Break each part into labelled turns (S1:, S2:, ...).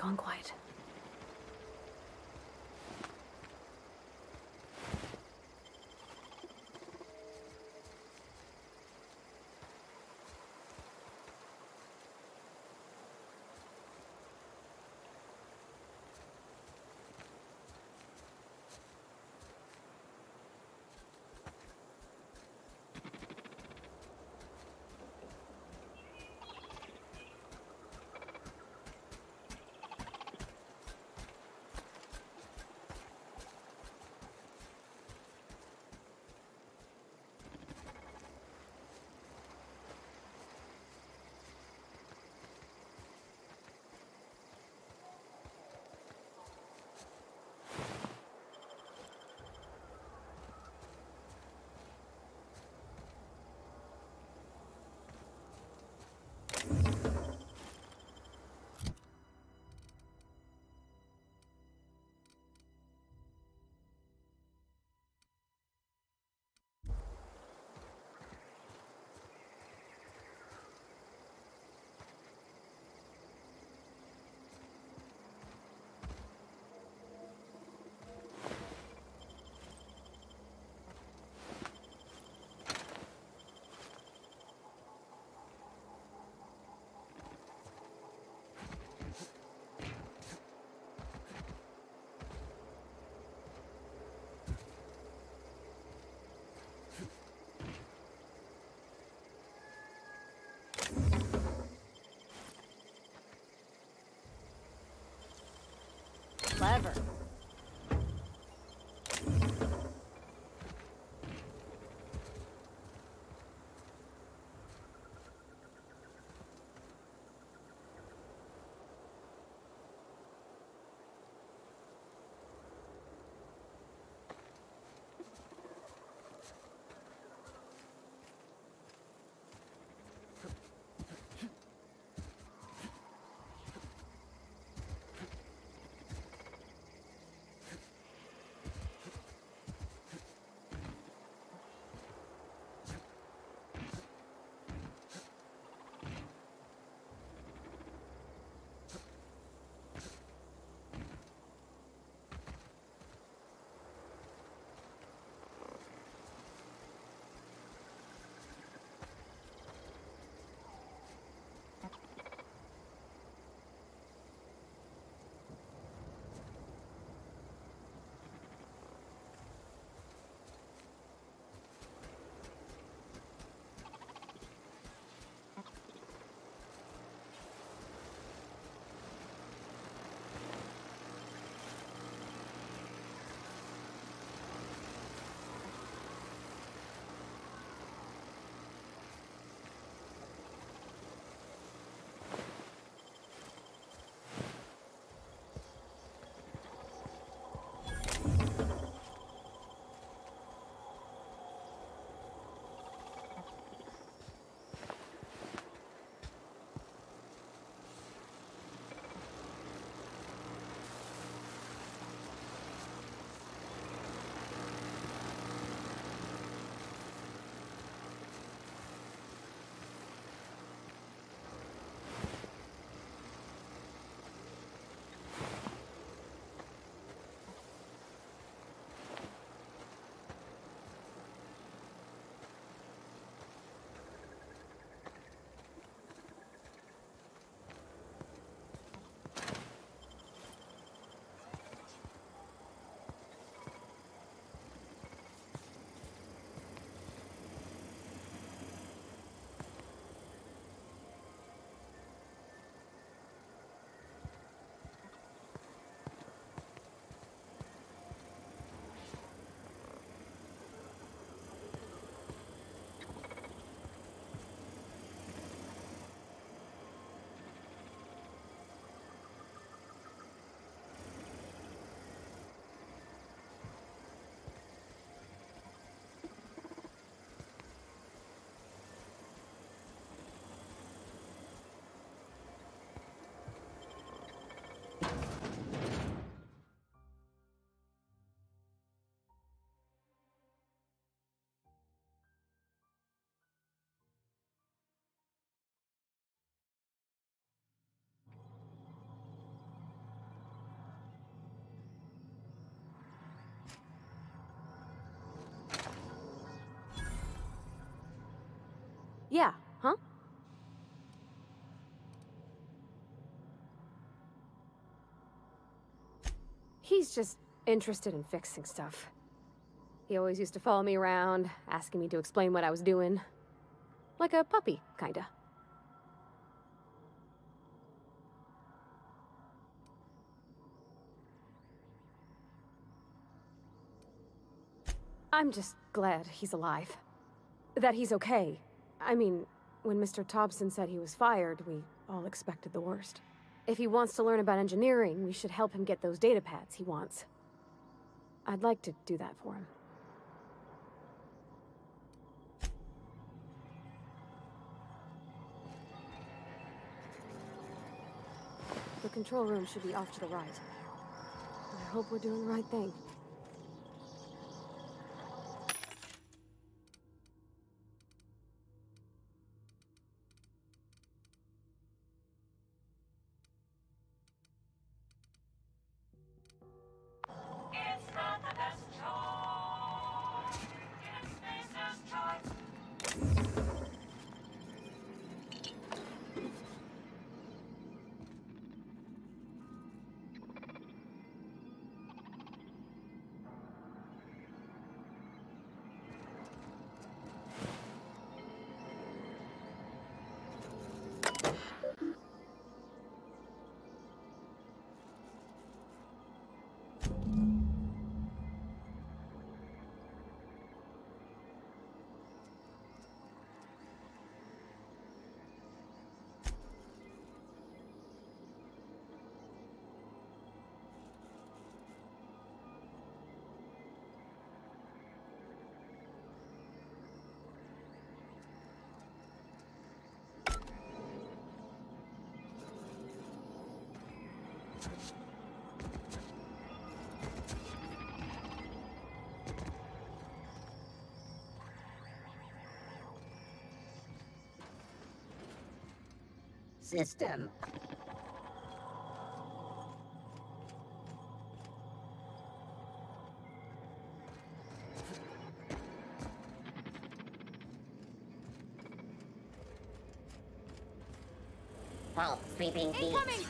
S1: gone quiet. Clever. Yeah, huh? He's just interested in fixing stuff. He always used to follow me around, asking me to explain what I was doing. Like a puppy, kinda. I'm just glad he's alive. That he's okay. I mean, when Mr. Thompson said he was fired, we all expected the worst. If he wants to learn about engineering, we should help him get those data pads he wants. I'd like to do that for him. The control room should be off to the right. I hope we're doing the right thing.
S2: It's not the best choice. It's Spacer's choice.
S3: System. Halt, sleeping beast.
S1: Incoming!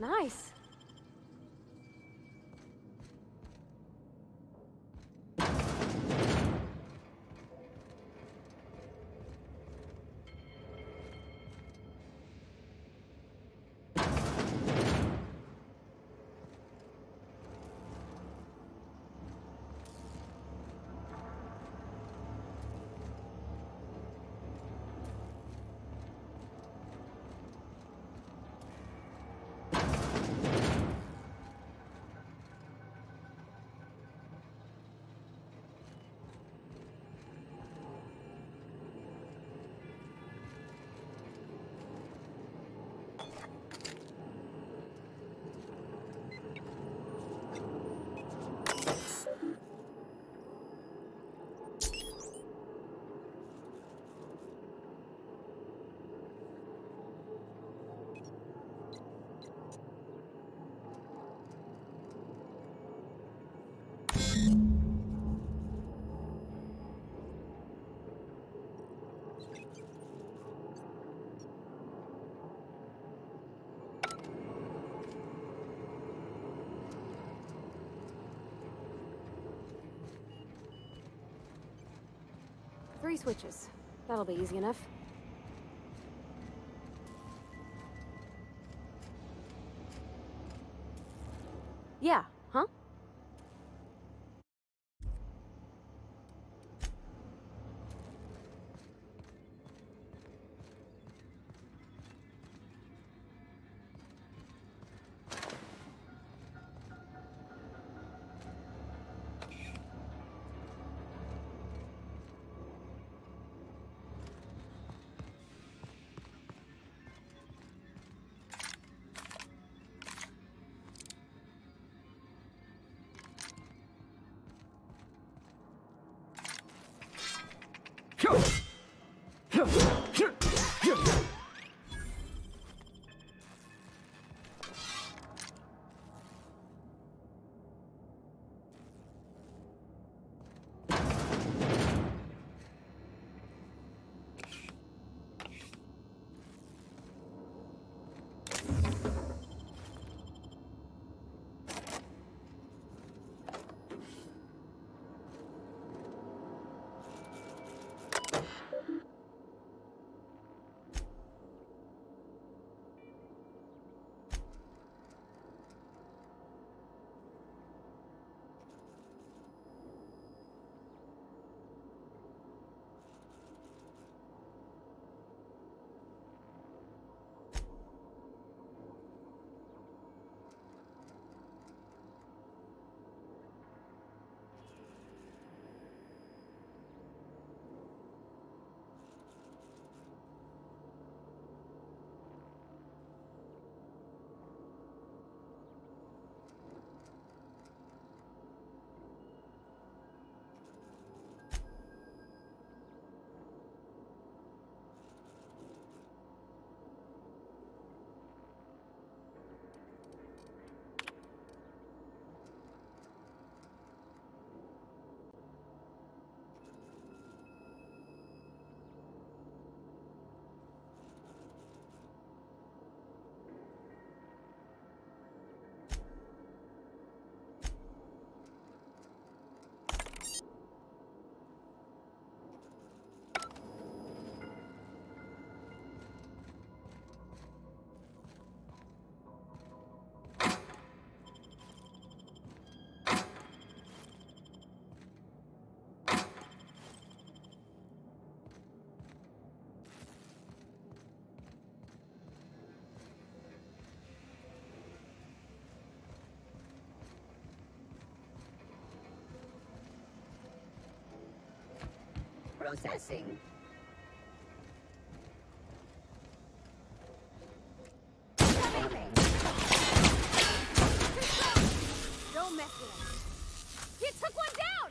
S1: Nice. Three switches. That'll be easy enough. Yeah, huh?
S3: Processing.
S1: Don't mess with him. He took one down!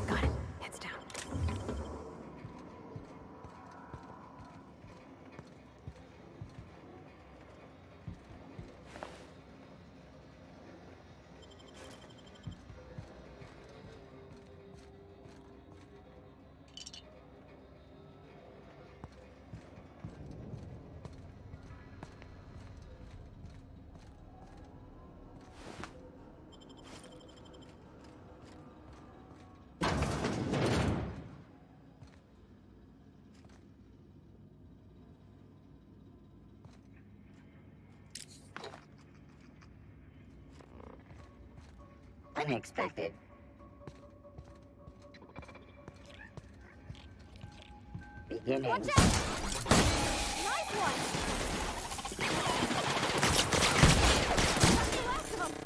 S1: Got it. Heads down.
S3: Unexpected. Beginning.
S1: Watch out! Nice one! That's the last of them!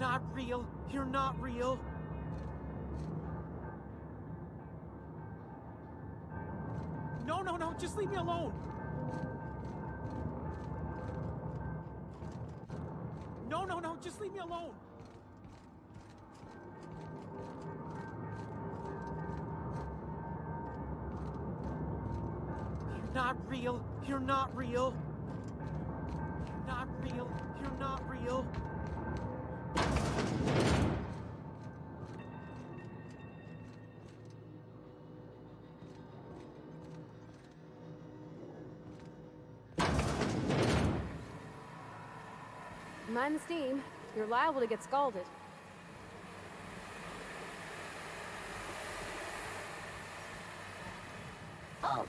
S4: Not real. You're not real. No, no, no, just leave me alone. No, no, no, just leave me alone. You're not real. You're not real. You're not real. You're not real.
S1: Mind the steam. You're liable to get scalded.
S3: Oh,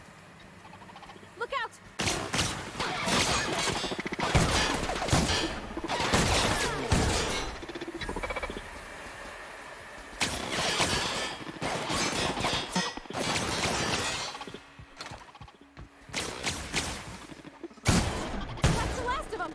S1: Look out! That's the last of them!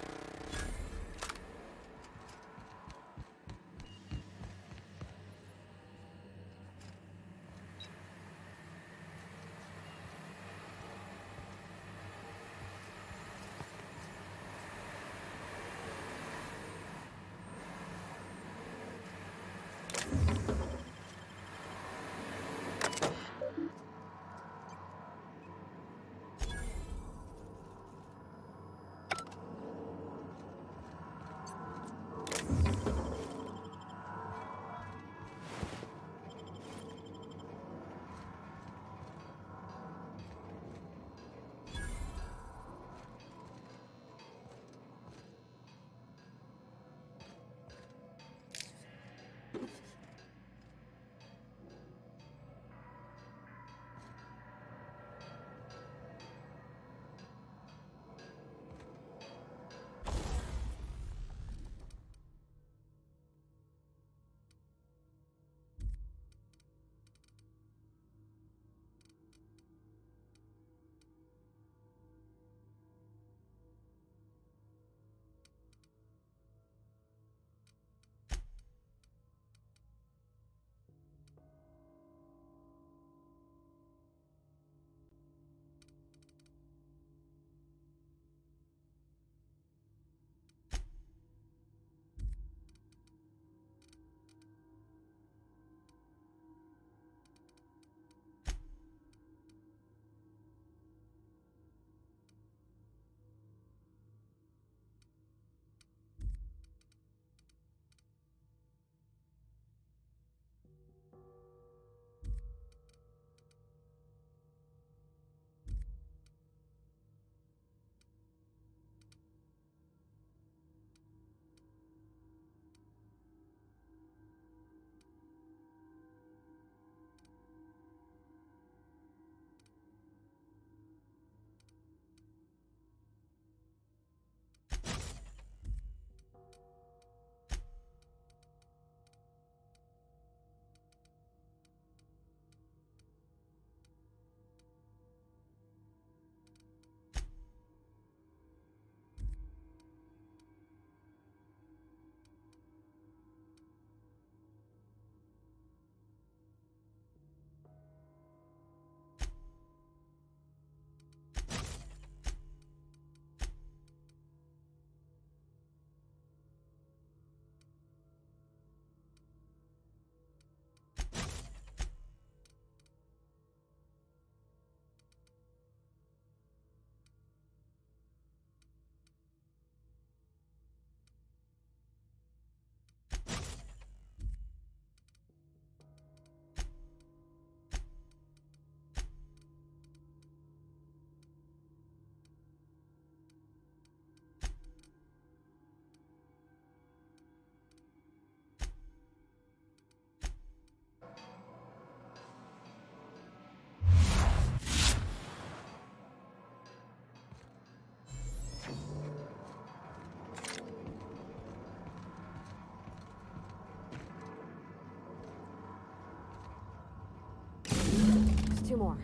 S1: Two more.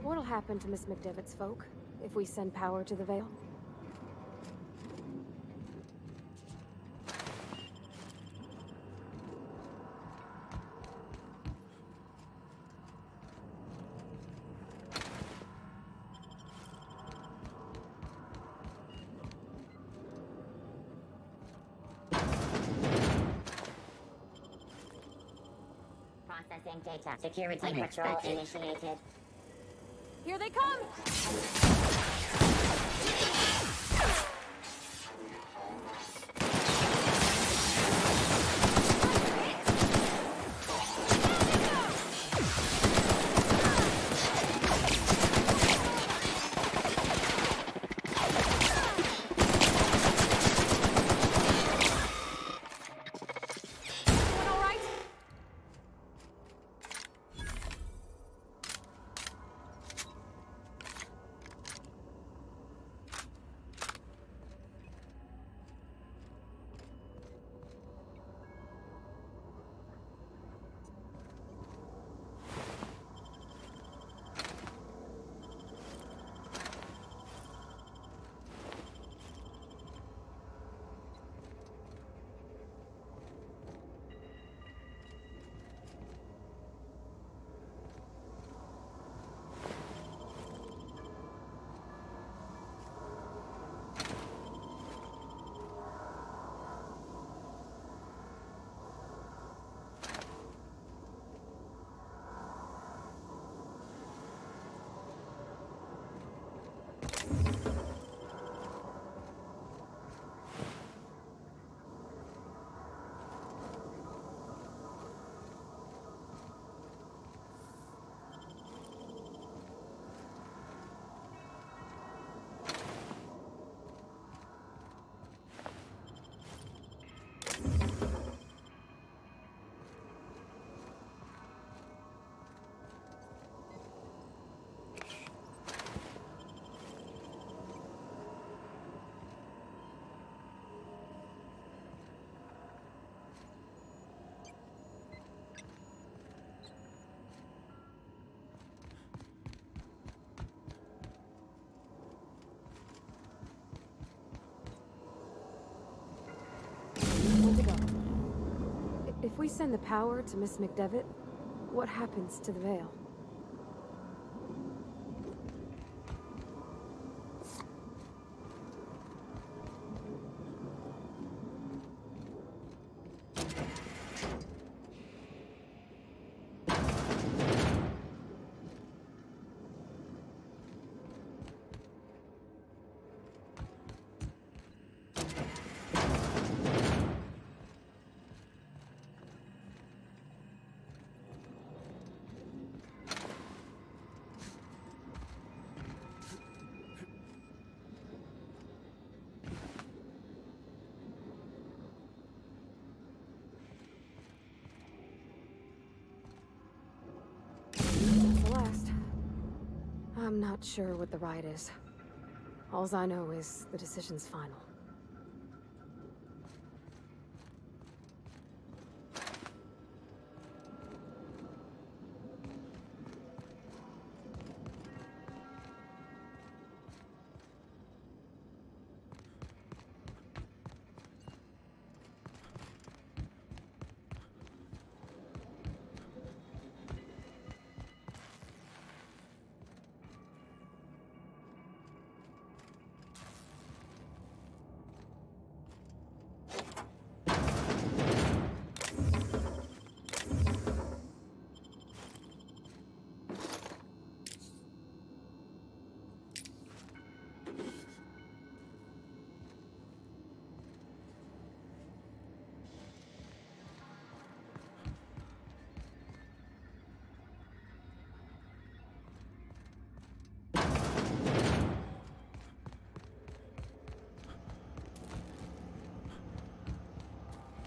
S1: What'll happen to Miss McDevitt's folk if we send power to the Vale?
S2: Processing data. Security patrol
S3: Unexpected.
S2: initiated.
S1: Here they come! Everyone all right? Where'd they go? If we send the power to Miss McDevitt, what happens to the Veil? That's the last. I'm not sure what the right is. Alls I know is the decision's final.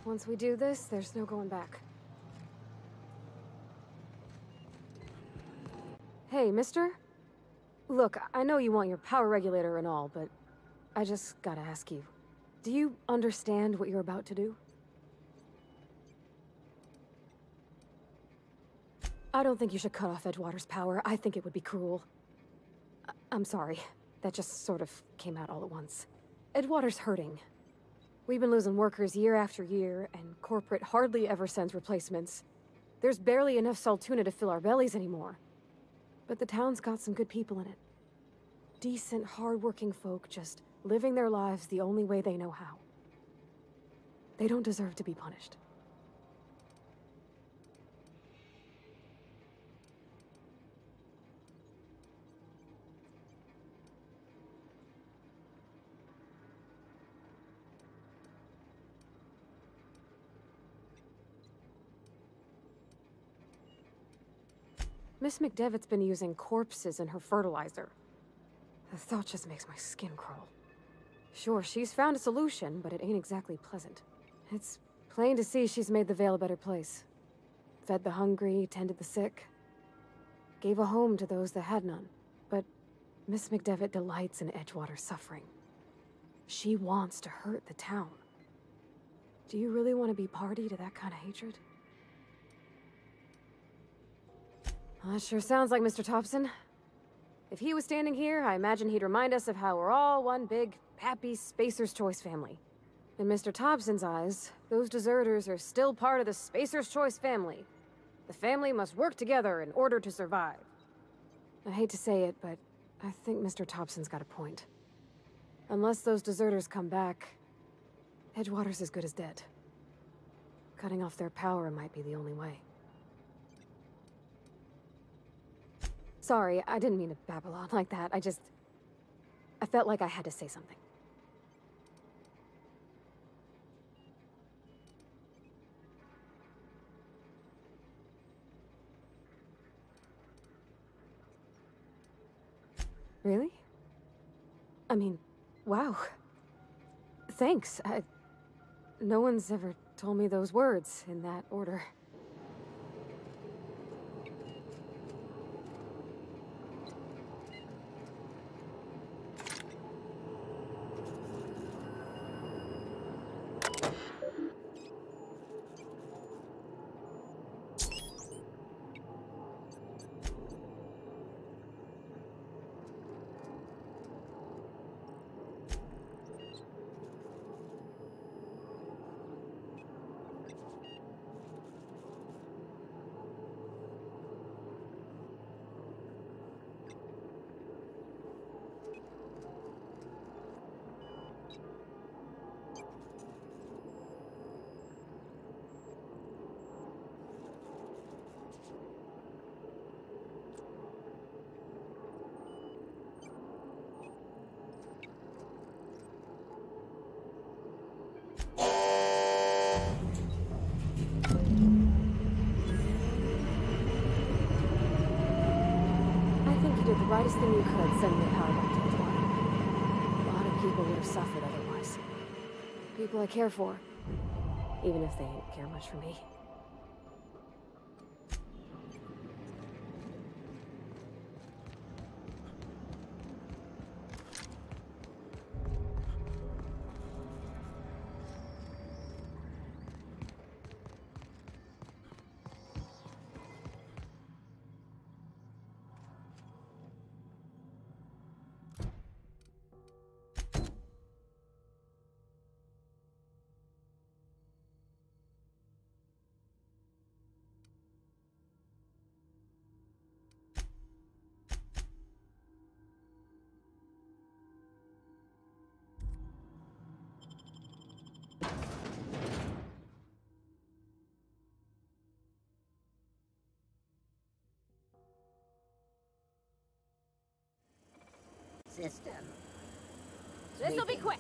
S1: Once we do this, there's no going back. Hey, mister? Look, I know you want your power regulator and all, but I just gotta ask you. Do you understand what you're about to do? I don't think you should cut off Edgewater's power. I think it would be cruel. I'm sorry. That just sort of came out all at once. Edgewater's hurting. We've been losing workers year after year, and corporate hardly ever sends replacements. There's barely enough Saltuna to fill our bellies anymore. But the town's got some good people in it. Decent, hard-working folk just living their lives the only way they know how. They don't deserve to be punished. Miss McDevitt's been using corpses in her fertilizer. The thought just makes my skin crawl. Sure, she's found a solution, but it ain't exactly pleasant. It's plain to see she's made the Vale a better place. Fed the hungry, tended the sick. Gave a home to those that had none. But Miss McDevitt delights in Edgewater's suffering. She wants to hurt the town. Do you really want to be party to that kind of hatred? Well, that sure sounds like Mr. Thompson. If he was standing here, I imagine he'd remind us of how we're all one big, happy Spacer's Choice family. In Mr. Thompson's eyes, those deserters are still part of the Spacer's Choice family. The family must work together in order to survive. I hate to say it, but I think Mr. Thompson's got a point. Unless those deserters come back, Edgewater's as good as dead. Cutting off their power might be the only way. Sorry, I didn't mean to babble on like that. I felt like I had to say something. Really? I mean, wow. Thanks. No one's ever told me those words in that order. The rightest thing you could, sending the power back to Edgewater. A lot of people would have suffered otherwise. People I care for, even if they didn't care much for me.
S3: System.
S1: This'll be quick.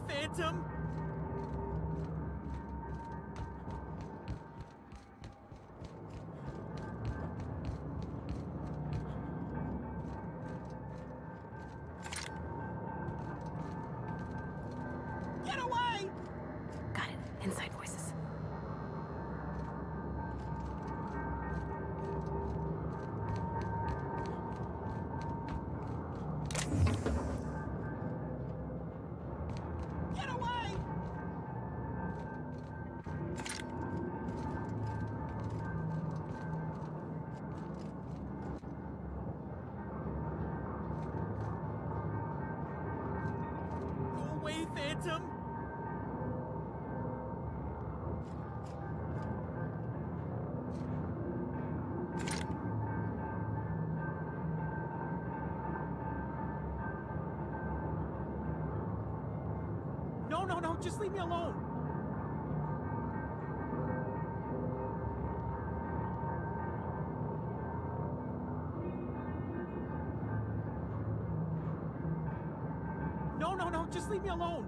S4: Phantom! Get away!
S1: Got it. Inside voices.
S4: Get away! Go away, Phantom! No, no, no, just leave me alone! No, no, no, just leave me alone!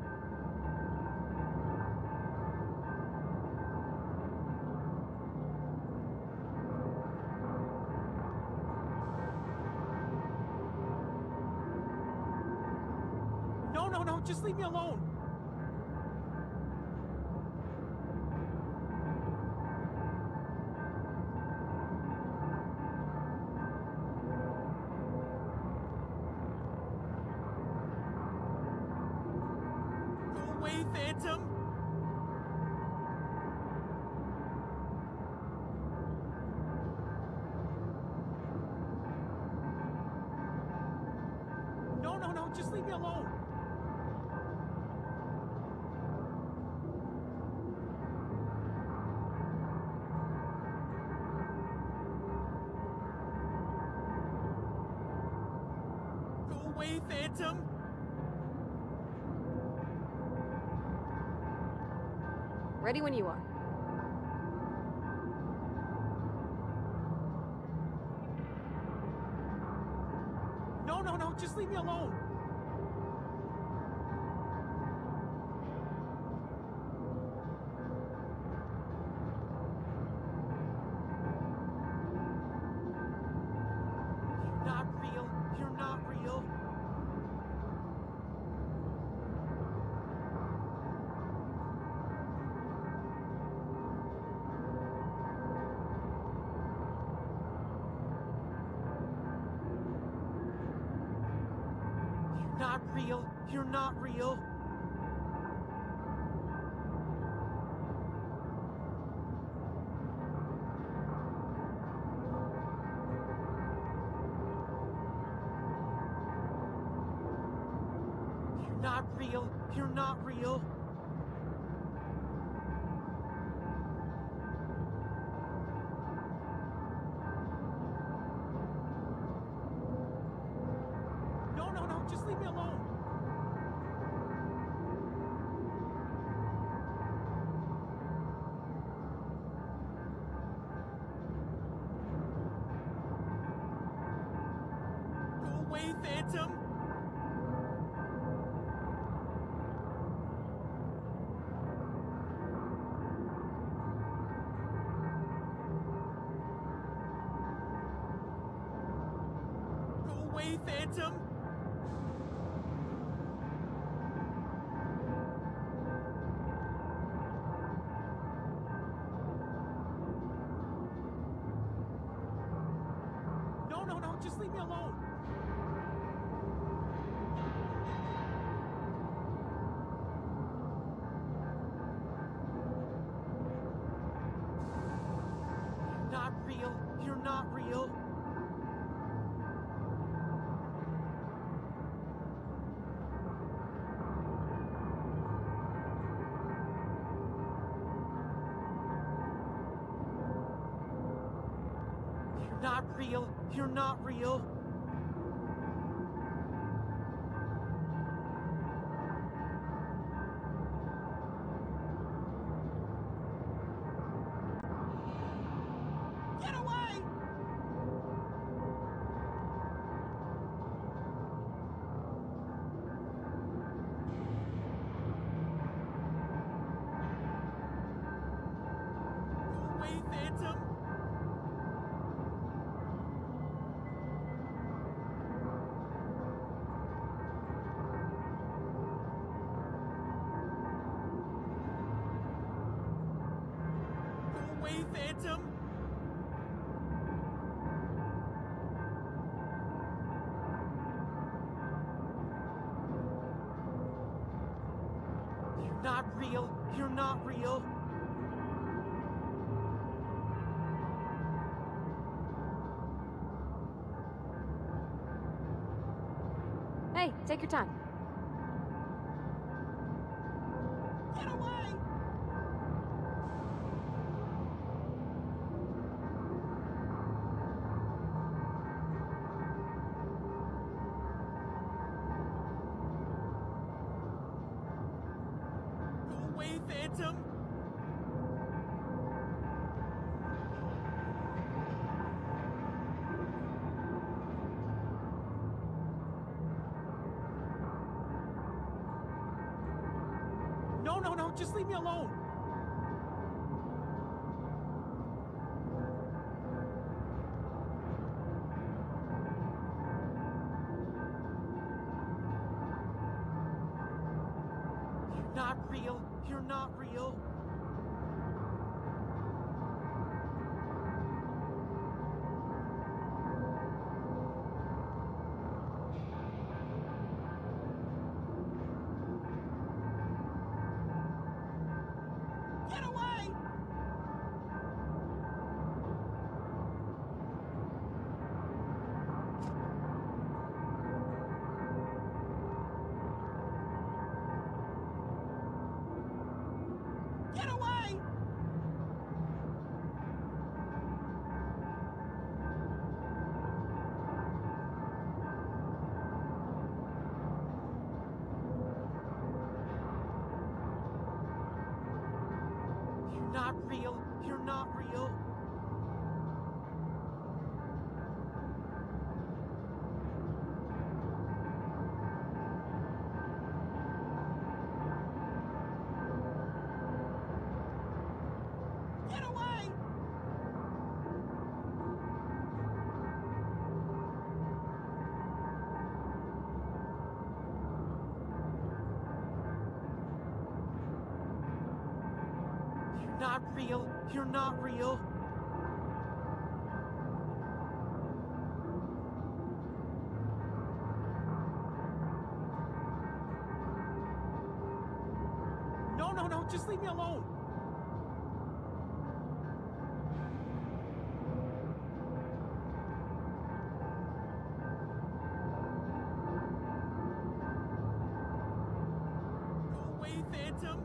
S4: No, no, no, just leave me alone! Go away, Phantom! No, no, no, just leave me alone! Go away, Phantom!
S1: Ready when you are.
S4: No, no, no, just leave me alone! You're not real. You're not real. You're not real. You're not real. You're not real. You're not real. No, no, no, just leave me alone. Go away, Phantom! Go away, Phantom! No, no, no, just leave me alone. You're not real. You're not real. You're not real. You're not real. Get away! away, Phantom! You're not real. You're not real.
S1: Hey, take your time.
S4: Get away! Go away, Phantom! No, no, no, just leave me alone! You're not real. You're not real. Get away! Get away! You're not real. You're not real. Get away! You're not real. You're not real. No, no, no, just leave me alone. Go away, Phantom.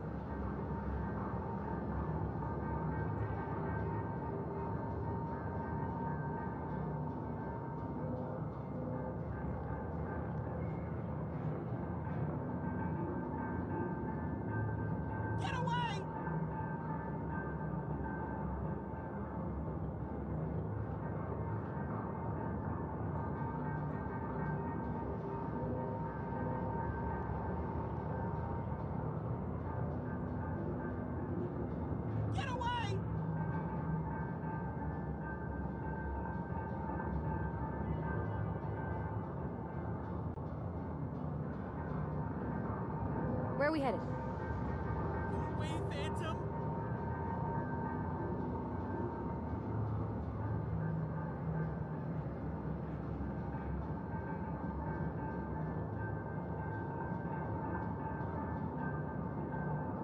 S4: Get away! Get away!
S1: Where are we headed?
S4: Go away, Phantom.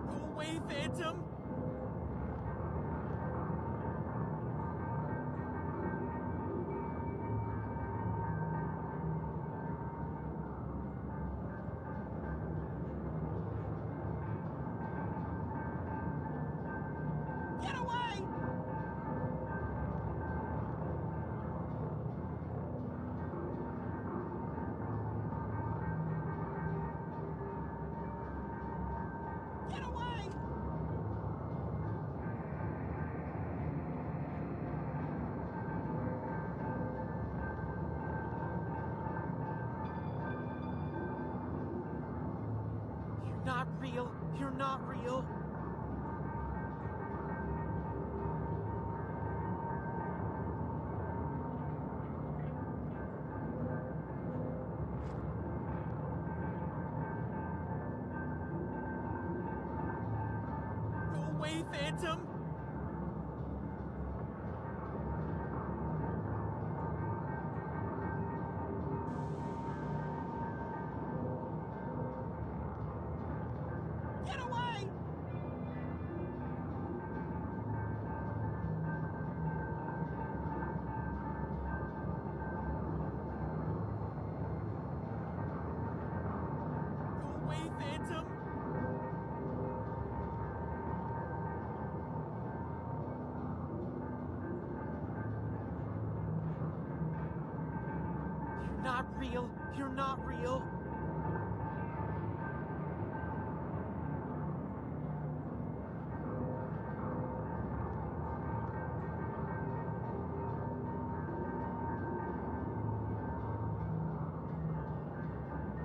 S4: Go away, Phantom. Get away! Get away! You're not real. You're not real. Go away, Phantom. real. You're not real.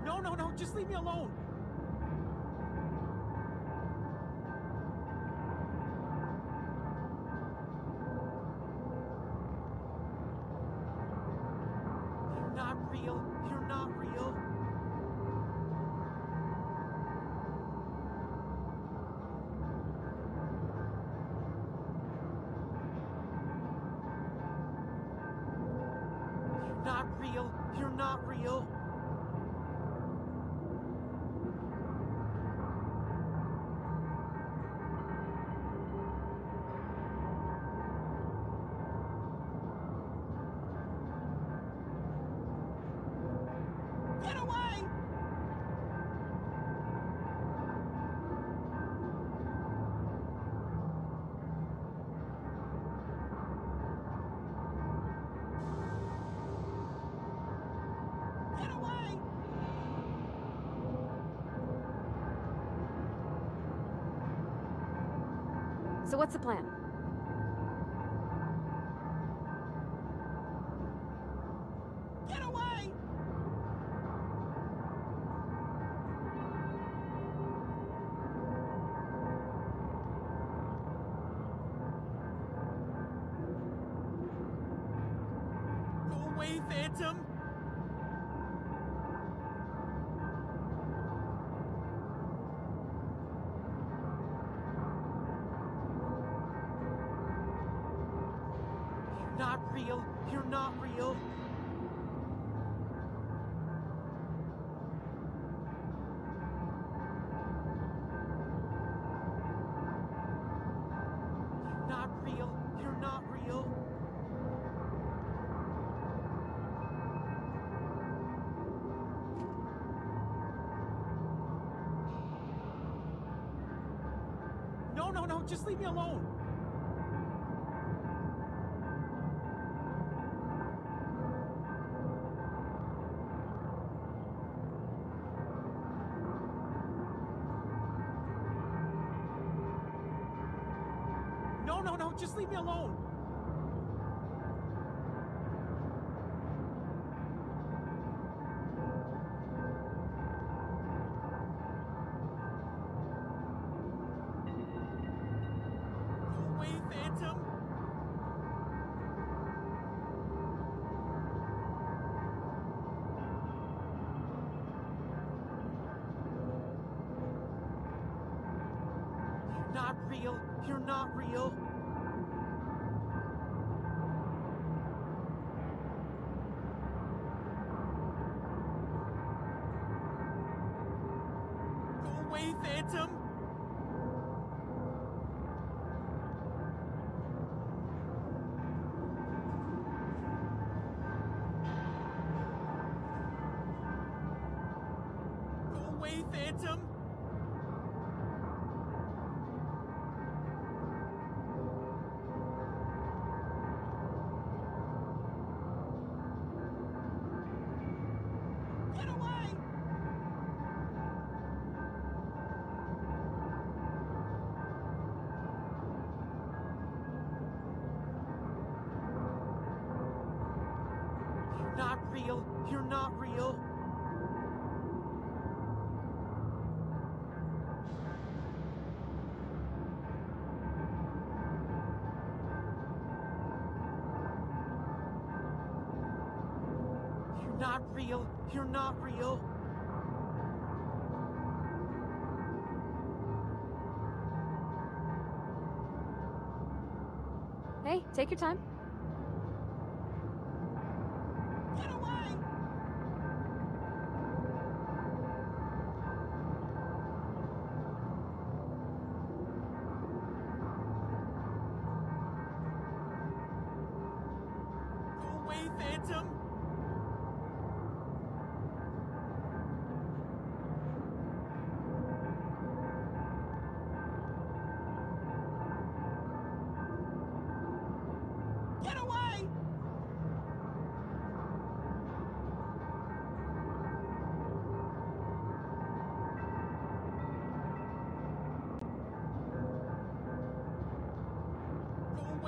S4: No, no, no, just leave me alone. You're not real. You're not real. You're not real. You're not real. Get away! Get away!
S1: So what's the plan?
S4: Get away! Go away, Phantom! You're not real. You're not real. You're not real. You're not real. No, no, no, just leave me alone. No, no, no, just leave me alone. Go away, Phantom. You're not real. You're not real. Go away, Phantom. Go away, Phantom. Get away! You're not real. You're not real. You're not real. You're not real.
S1: Hey, take your time.
S4: Get away! Go away, Phantom. Get away!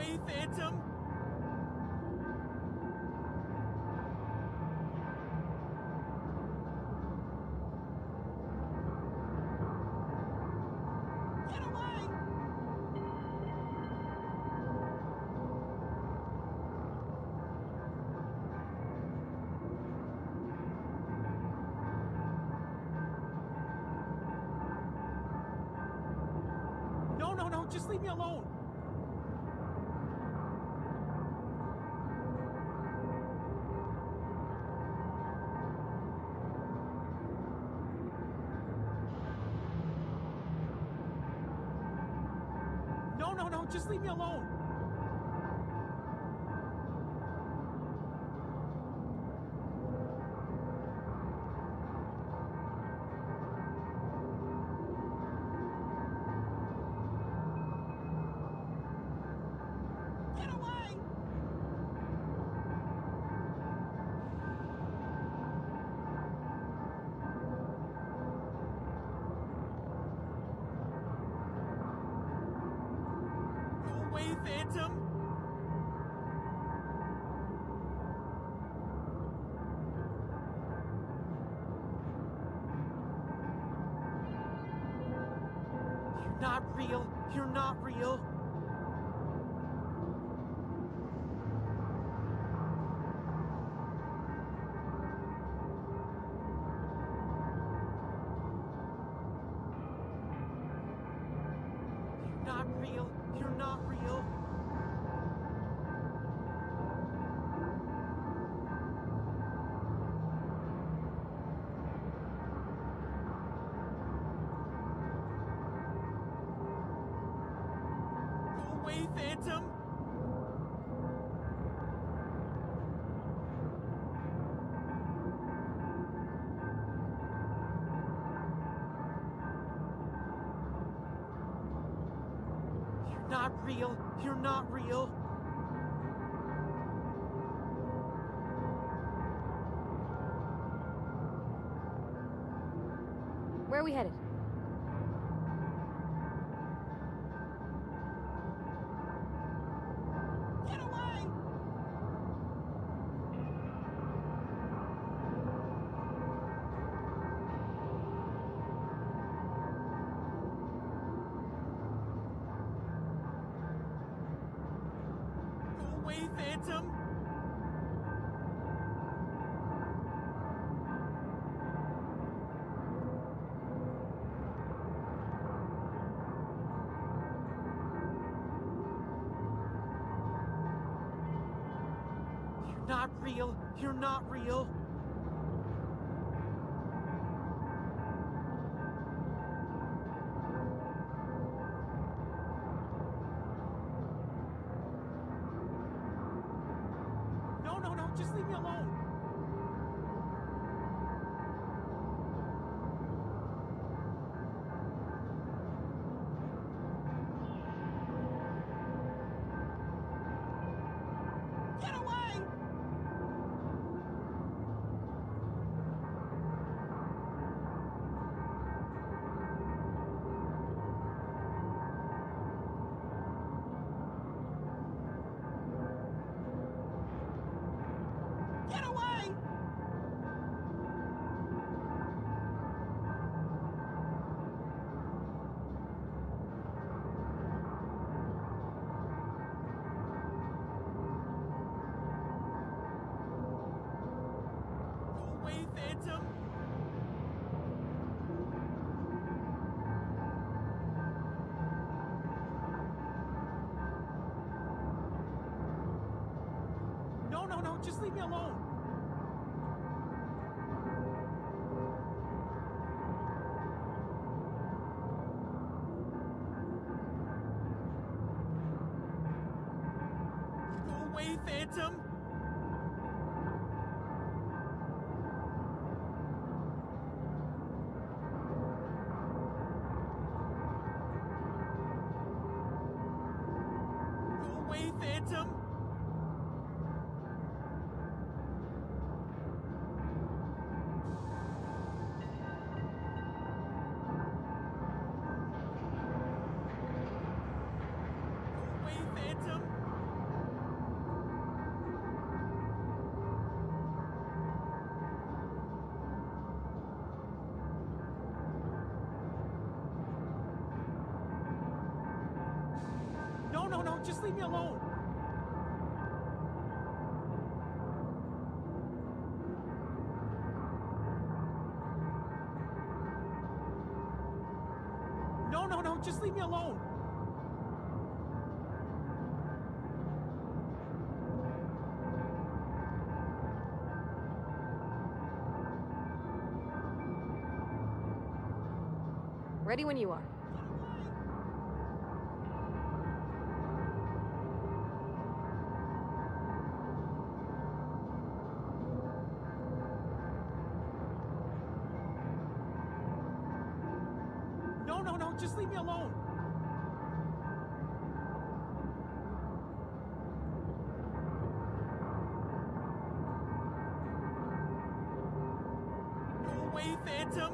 S4: away, Phantom! Get away! No, just leave me alone! No, just leave me alone! Get away! Go away, Phantom! You're not real. You're not real. You're not real. You're not real. Go away, Phantom! You're not real. You're not real.
S1: Where are we headed?
S4: Get away! Go away, Phantom! You're not real. You're not real. No, just leave me alone. Get away! Get away! Go away, Phantom! No, just leave me alone. Go away, Phantom! Go away, Phantom! Go away, Phantom! leave me alone! No, just leave me alone!
S1: Ready when you are.
S4: No, just leave me alone! Go away, Phantom!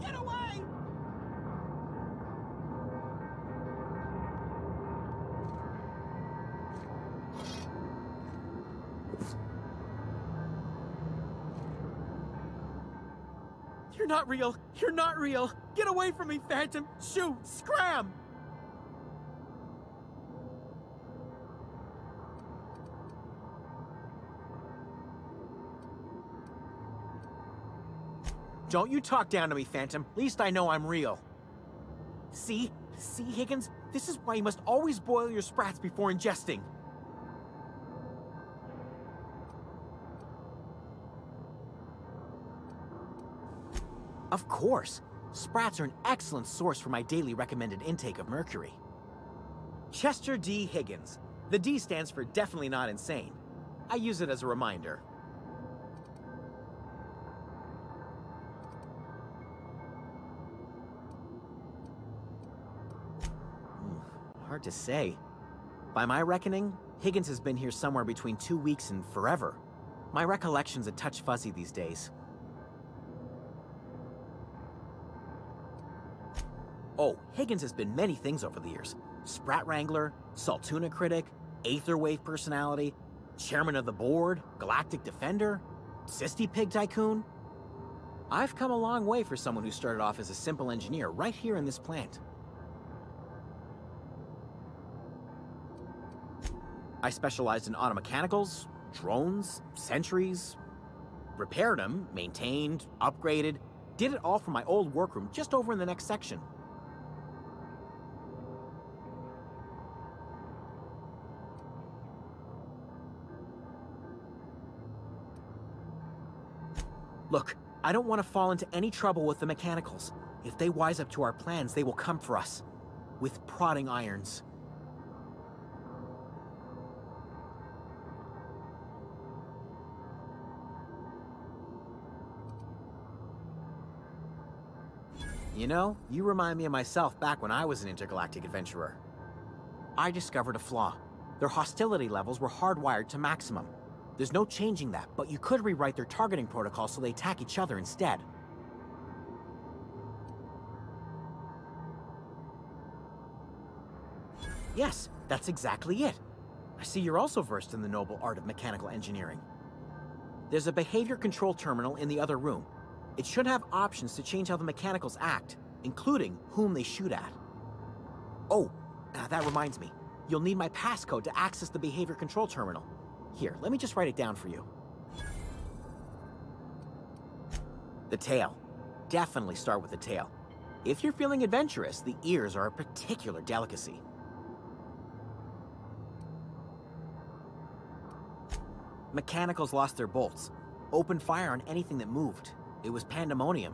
S4: Get away! You're not real! You're not real! Get away from me, Phantom! Shoot! Scram! Don't you talk down to me, Phantom. At least I know I'm real. See? See, Higgins? This is why you must always boil your sprats before ingesting. Of course. Sprats are an excellent source for my daily recommended intake of mercury. Chester D. Higgins. The D stands for definitely not insane. I use it as a reminder. Hard to say. By my reckoning, Higgins has been here somewhere between 2 weeks and forever. My recollection's a touch fuzzy these days. Oh, Higgins has been many things over the years. Sprat Wrangler, Saltuna Critic, Aetherwave Personality, Chairman of the Board, Galactic Defender, Sisty Pig Tycoon. I've come a long way for someone who started off as a simple engineer right here in this plant. I specialized in automechanicals, drones, sentries, repaired them, maintained, upgraded, did it all from my old workroom just over in the next section. Look, I don't want to fall into any trouble with the mechanicals. If they wise up to our plans, they will come for us. With prodding irons. You know, you remind me of myself back when I was an intergalactic adventurer. I discovered a flaw. Their hostility levels were hardwired to maximum. There's no changing that, but you could rewrite their targeting protocol so they attack each other instead. Yes, that's exactly it. I see you're also versed in the noble art of mechanical engineering. There's a behavior control terminal in the other room. It should have options to change how the mechanicals act, including whom they shoot at. Oh, that reminds me. You'll need my passcode to access the behavior control terminal. Here, let me just write it down for you. The tail. Definitely start with the tail. If you're feeling adventurous, the ears are a particular delicacy. Mechanicals lost their bolts. Opened fire on anything that moved. It was pandemonium.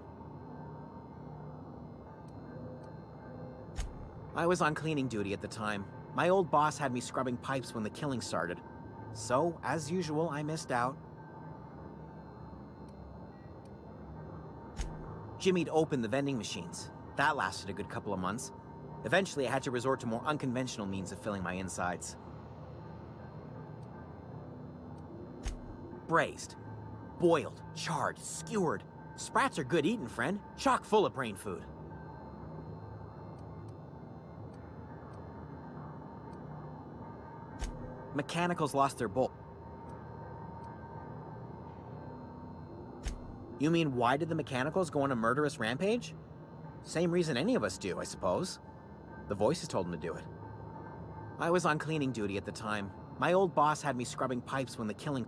S4: I was on cleaning duty at the time. My old boss had me scrubbing pipes when the killing started. So, as usual, I missed out. Jimmy'd opened the vending machines. That lasted a good couple of months. Eventually, I had to resort to more unconventional means of filling my insides. Braised. Boiled, charred, skewered. Sprats are good eating, friend. Chock full of brain food. Mechanicals lost their bolt. You mean, why did the Mechanicals go on a murderous rampage? Same reason any of us do, I suppose. The voices told them to do it. I was on cleaning duty at the time. My old boss had me scrubbing pipes when the killing...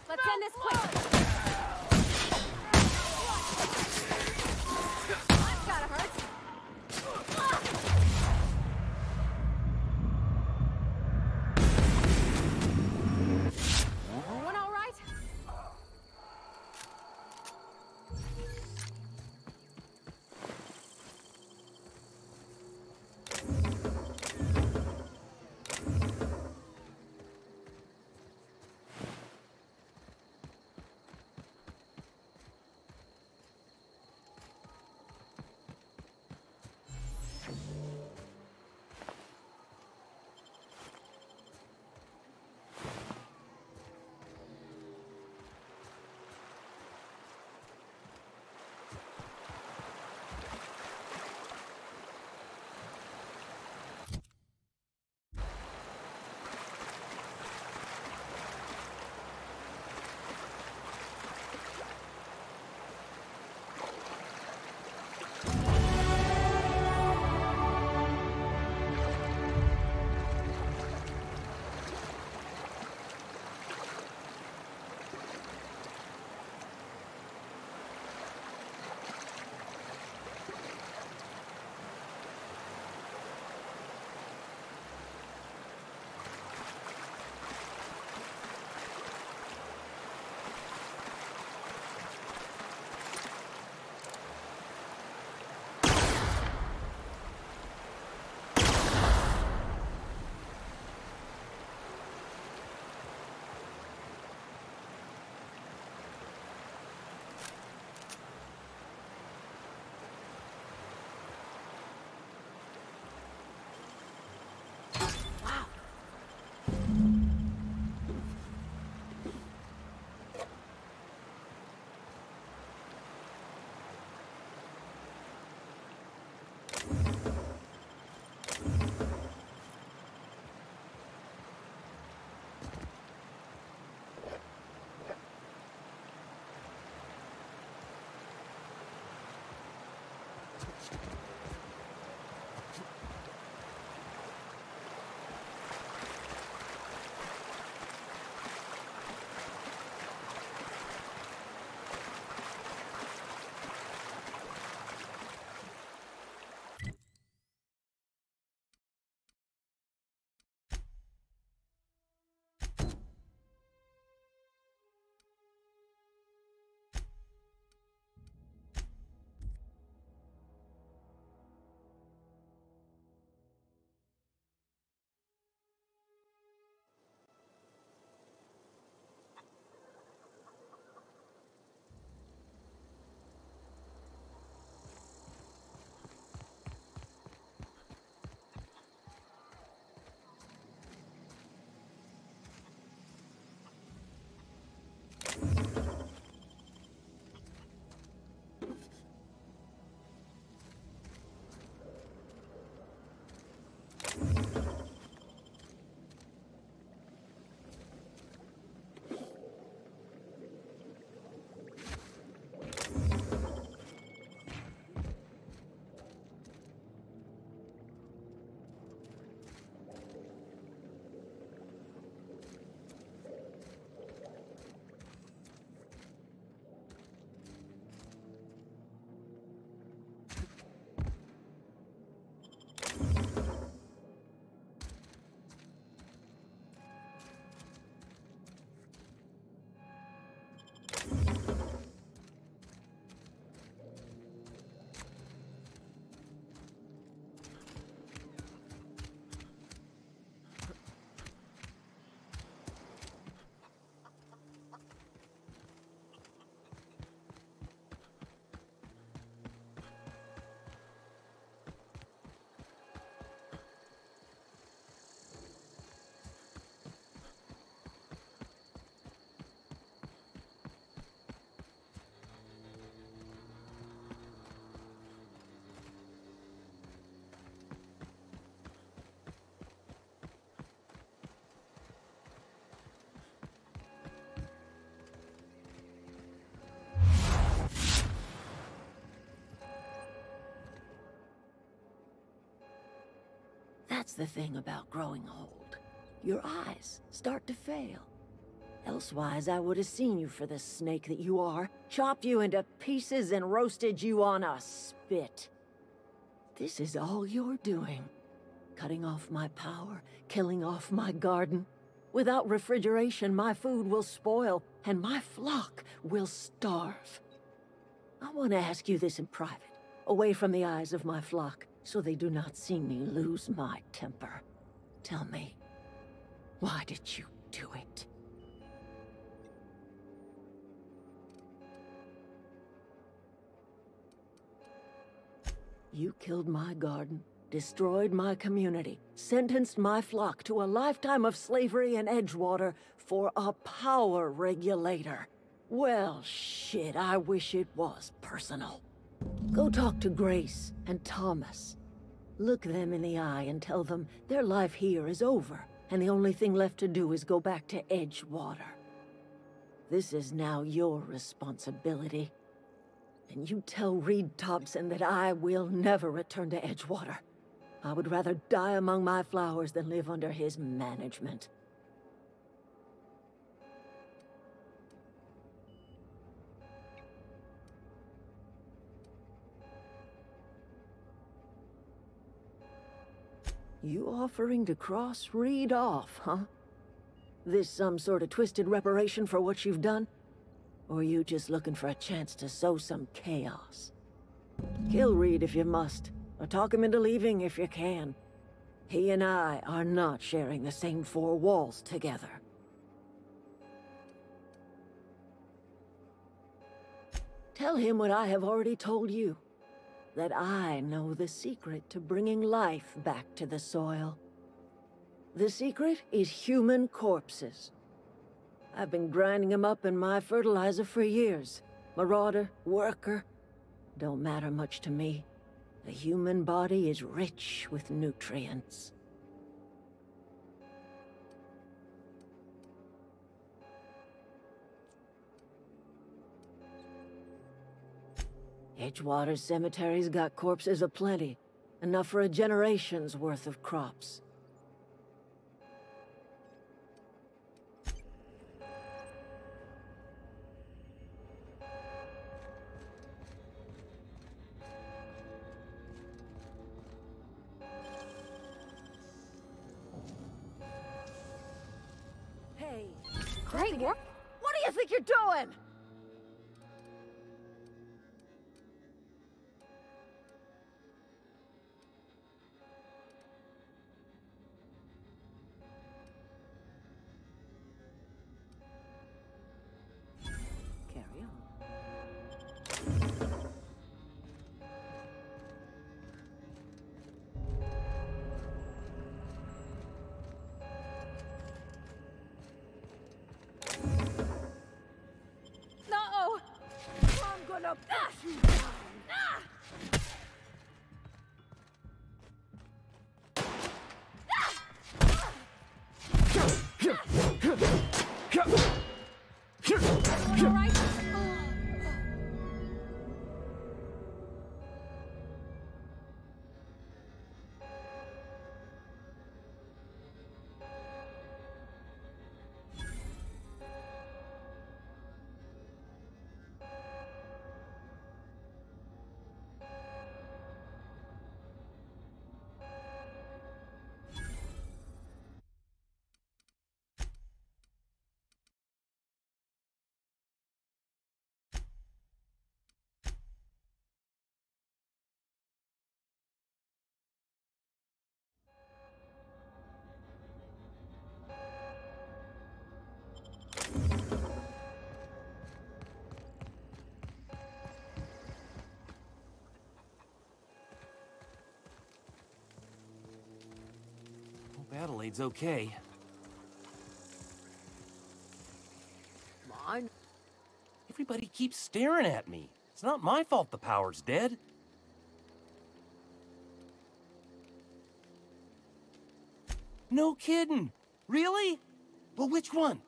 S1: Let's end this quick. That's gotta hurt. Everyone all right?
S5: That's the thing about growing old. Your eyes start to fail. Elsewise, I would have seen you for the snake that you are, chopped you into pieces and roasted you on a spit. This is all you're doing. Cutting off my power, killing off my garden. Without refrigeration, my food will spoil, and my flock will starve. I want to ask you this in private, away from the eyes of my flock, so they do not see me lose my temper. Tell me, why did you do it? You killed my garden, destroyed my community, sentenced my flock to a lifetime of slavery in Edgewater for a power regulator. Well, shit, I wish it was personal. Go talk to Grace and Thomas. Look them in the eye and tell them their life here is over, and the only thing left to do is go back to Edgewater. This is now your responsibility. And you tell Reed Thompson that I will never return to Edgewater. I would rather die among my flowers than live under his management. You offering to cross Reed off, huh? This some sort of twisted reparation for what you've done? Or you just looking for a chance to sow some chaos? Kill Reed if you must, or talk him into leaving if you can. He and I are not sharing the same four walls together. Tell him what I have already told you. That I know the secret to bringing life back to the soil. The secret is human corpses. I've been grinding them up in my fertilizer for years. Marauder, worker, don't matter much to me. The human body is rich with nutrients. Edgewater's cemetery's got corpses aplenty, enough for a generation's worth of crops. Hey,
S1: Great work.
S5: what do you think you're doing? Carry on.
S1: No!
S5: I'm gonna push you down.
S1: All right?
S6: Hope Adelaide's okay.
S1: Mine.
S6: Everybody keeps staring at me. It's not my fault the power's dead. No kidding. Really? Well, which one?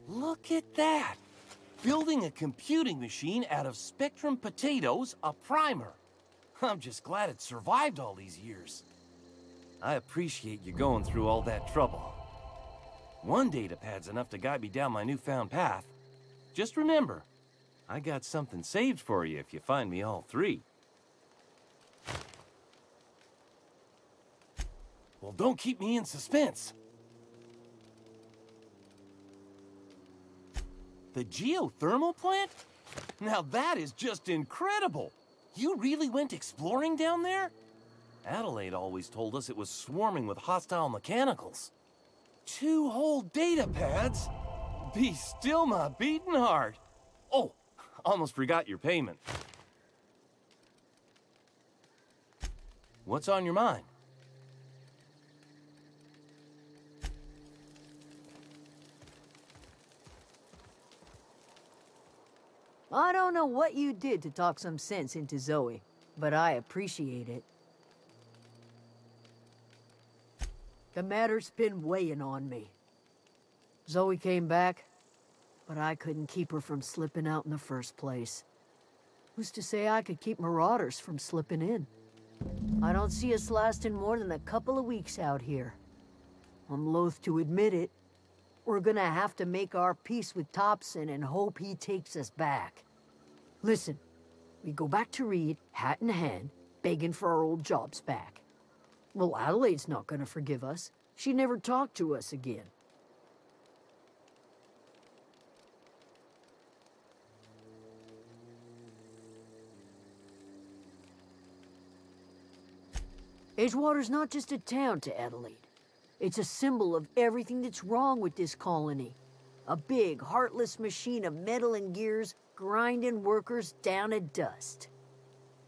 S6: Look at that. Building a computing machine out of Spectrum potatoes, a primer. I'm just glad it survived all these years. I appreciate you going through all that trouble. One datapad's enough to guide me down my newfound path. Just remember, I got something saved for you if you find me all three. Well, don't keep me in suspense. The geothermal plant? Now that is just incredible! You really went exploring down there? Adelaide always told us it was swarming with hostile mechanicals. 2 whole datapads? Be still my beating heart. Oh, almost forgot your payment. What's on your mind?
S7: I don't know what you did to talk some sense into Zoe, but I appreciate it. The matter's been weighing on me. Zoe came back, but I couldn't keep her from slipping out in the first place. Who's to say I could keep marauders from slipping in? I don't see us lasting more than a couple of weeks out here. I'm loath to admit it. We're gonna have to make our peace with Thompson and hope he takes us back. Listen, we go back to Reed, hat in hand, begging for our old jobs back. Well, Adelaide's not gonna forgive us. She never talked to us again. Edgewater's not just a town to Adelaide. It's a symbol of everything that's wrong with this colony. A big, heartless machine of metal and gears grinding workers down to dust.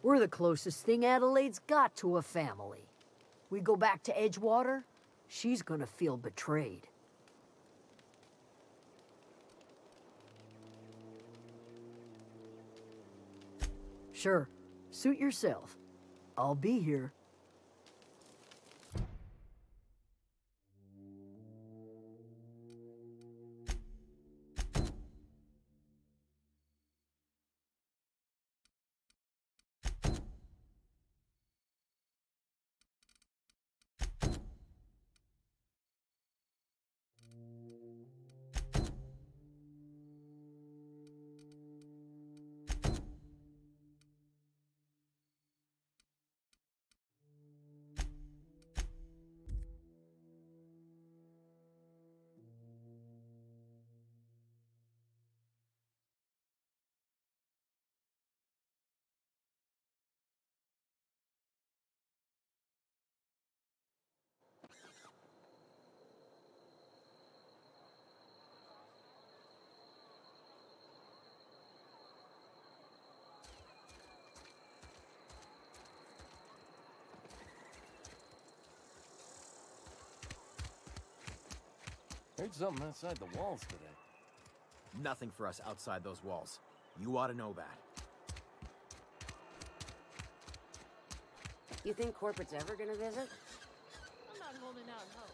S7: We're the closest thing Adelaide's got to a family. We go back to Edgewater, she's gonna feel betrayed. Sure, suit yourself. I'll be here.
S6: Heard something outside the walls today.
S4: Nothing for us outside those walls. You ought to know that.
S3: You think corporate's ever gonna visit?
S2: I'm not holding out hope.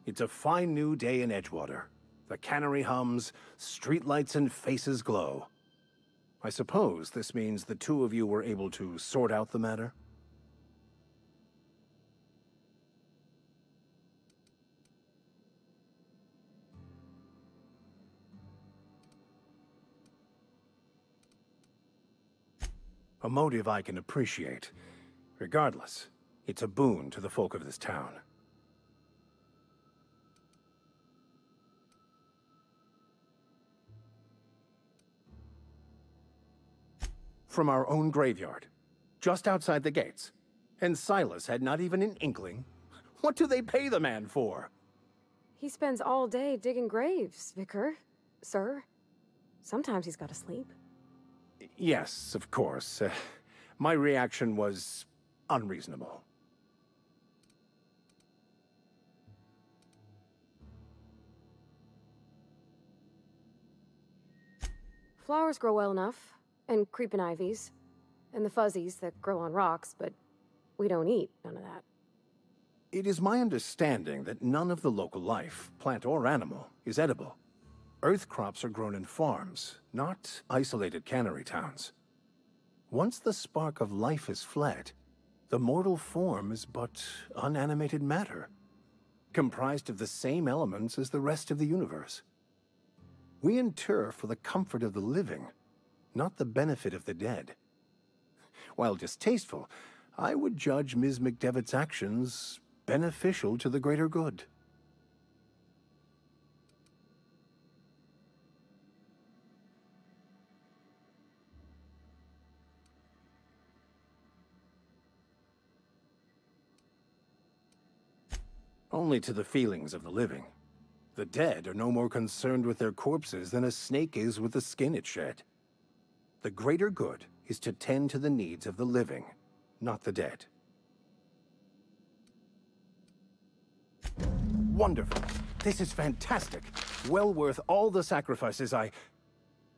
S8: It's a fine new day in Edgewater. The cannery hums, streetlights and faces glow. I suppose this means the two of you were able to sort out the matter? A motive I can appreciate. Regardless, it's a boon to the folk of this town. From our own graveyard, just outside the gates. And Silas had not even an inkling. What do they pay the man for?
S1: He spends all day digging graves, Vicar. Sir. Sometimes he's got to sleep.
S8: Yes, of course. My reaction was unreasonable.
S1: Flowers grow well enough, and creeping ivies, and the fuzzies that grow on rocks, but we don't eat none of that.
S8: It is my understanding that none of the local life, plant or animal, is edible. Earth crops are grown in farms, not isolated cannery towns. Once the spark of life is fled, the mortal form is but unanimated matter, comprised of the same elements as the rest of the universe. We inter for the comfort of the living, not the benefit of the dead. While distasteful, I would judge Ms. McDevitt's actions beneficial to the greater good. Only to the feelings of the living. The dead are no more concerned with their corpses than a snake is with the skin it shed. The greater good is to tend to the needs of the living, not the dead. Wonderful. This is fantastic. Well worth all the sacrifices I...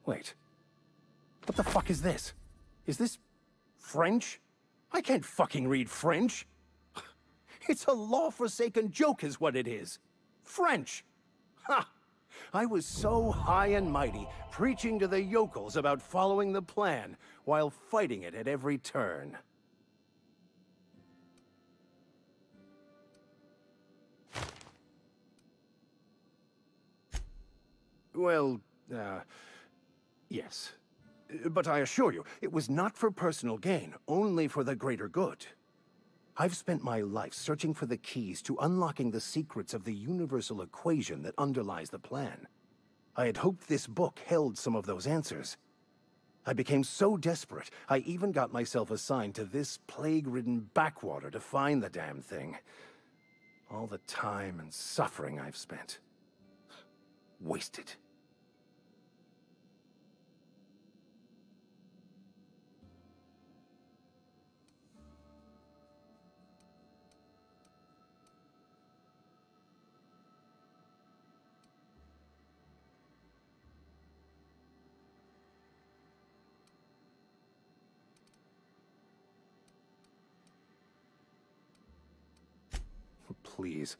S8: Wait. What the fuck is this? Is this French? I can't fucking read French. It's a law-forsaken joke is what it is. French. Ha! I was so high and mighty, preaching to the yokels about following the plan, while fighting it at every turn. Well, yes. But I assure you, it was not for personal gain, only for the greater good. I've spent my life searching for the keys to unlocking the secrets of the universal equation that underlies the plan. I had hoped this book held some of those answers. I became so desperate, I even got myself assigned to this plague-ridden backwater to find the damn thing. All the time and suffering I've spent. Wasted. Please.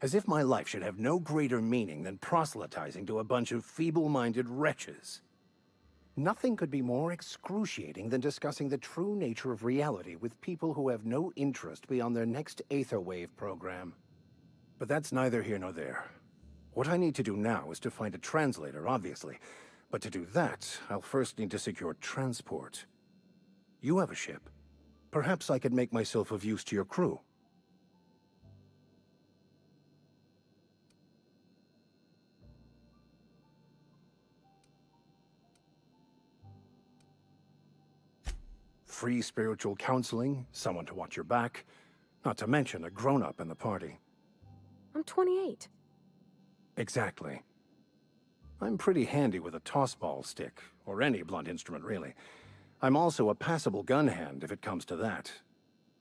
S8: As if my life should have no greater meaning than proselytizing to a bunch of feeble-minded wretches. Nothing could be more excruciating than discussing the true nature of reality with people who have no interest beyond their next Aetherwave program. But that's neither here nor there. What I need to do now is to find a translator, obviously. But to do that, I'll first need to secure transport. You have a ship. Perhaps I could make myself of use to your crew. Free spiritual counseling, someone to watch your back, not to mention a grown-up in the party.
S1: I'm 28.
S8: Exactly. I'm pretty handy with a tossball stick, or any blunt instrument really. I'm also a passable gun hand if it comes to that.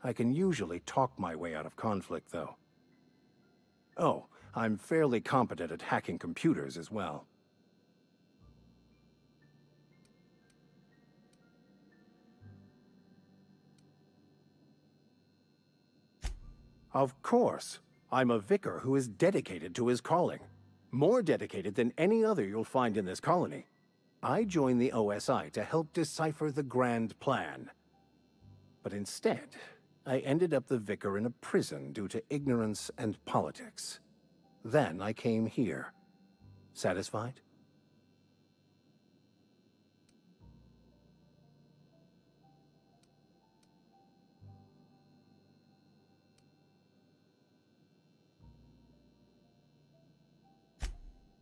S8: I can usually talk my way out of conflict, though. Oh, I'm fairly competent at hacking computers as well. Of course. I'm a vicar who is dedicated to his calling. More dedicated than any other you'll find in this colony. I joined the OSI to help decipher the grand plan. But instead, I ended up the vicar in a prison due to ignorance and politics. Then I came here. Satisfied?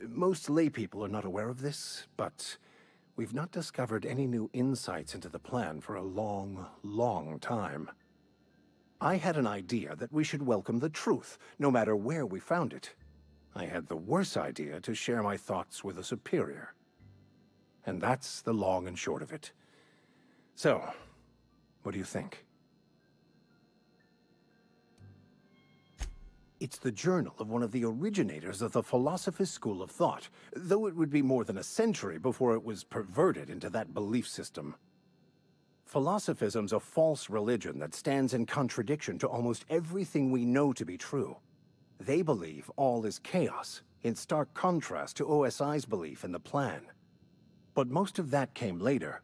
S8: Most laypeople are not aware of this, but we've not discovered any new insights into the plan for a long, long time. I had an idea that we should welcome the truth, no matter where we found it. I had the worse idea to share my thoughts with a superior. And that's the long and short of it. So, what do you think? It's the journal of one of the originators of the Philosophist school of thought, though it would be more than a century before it was perverted into that belief system. Philosophism's a false religion that stands in contradiction to almost everything we know to be true. They believe all is chaos, in stark contrast to OSI's belief in the plan. But most of that came later.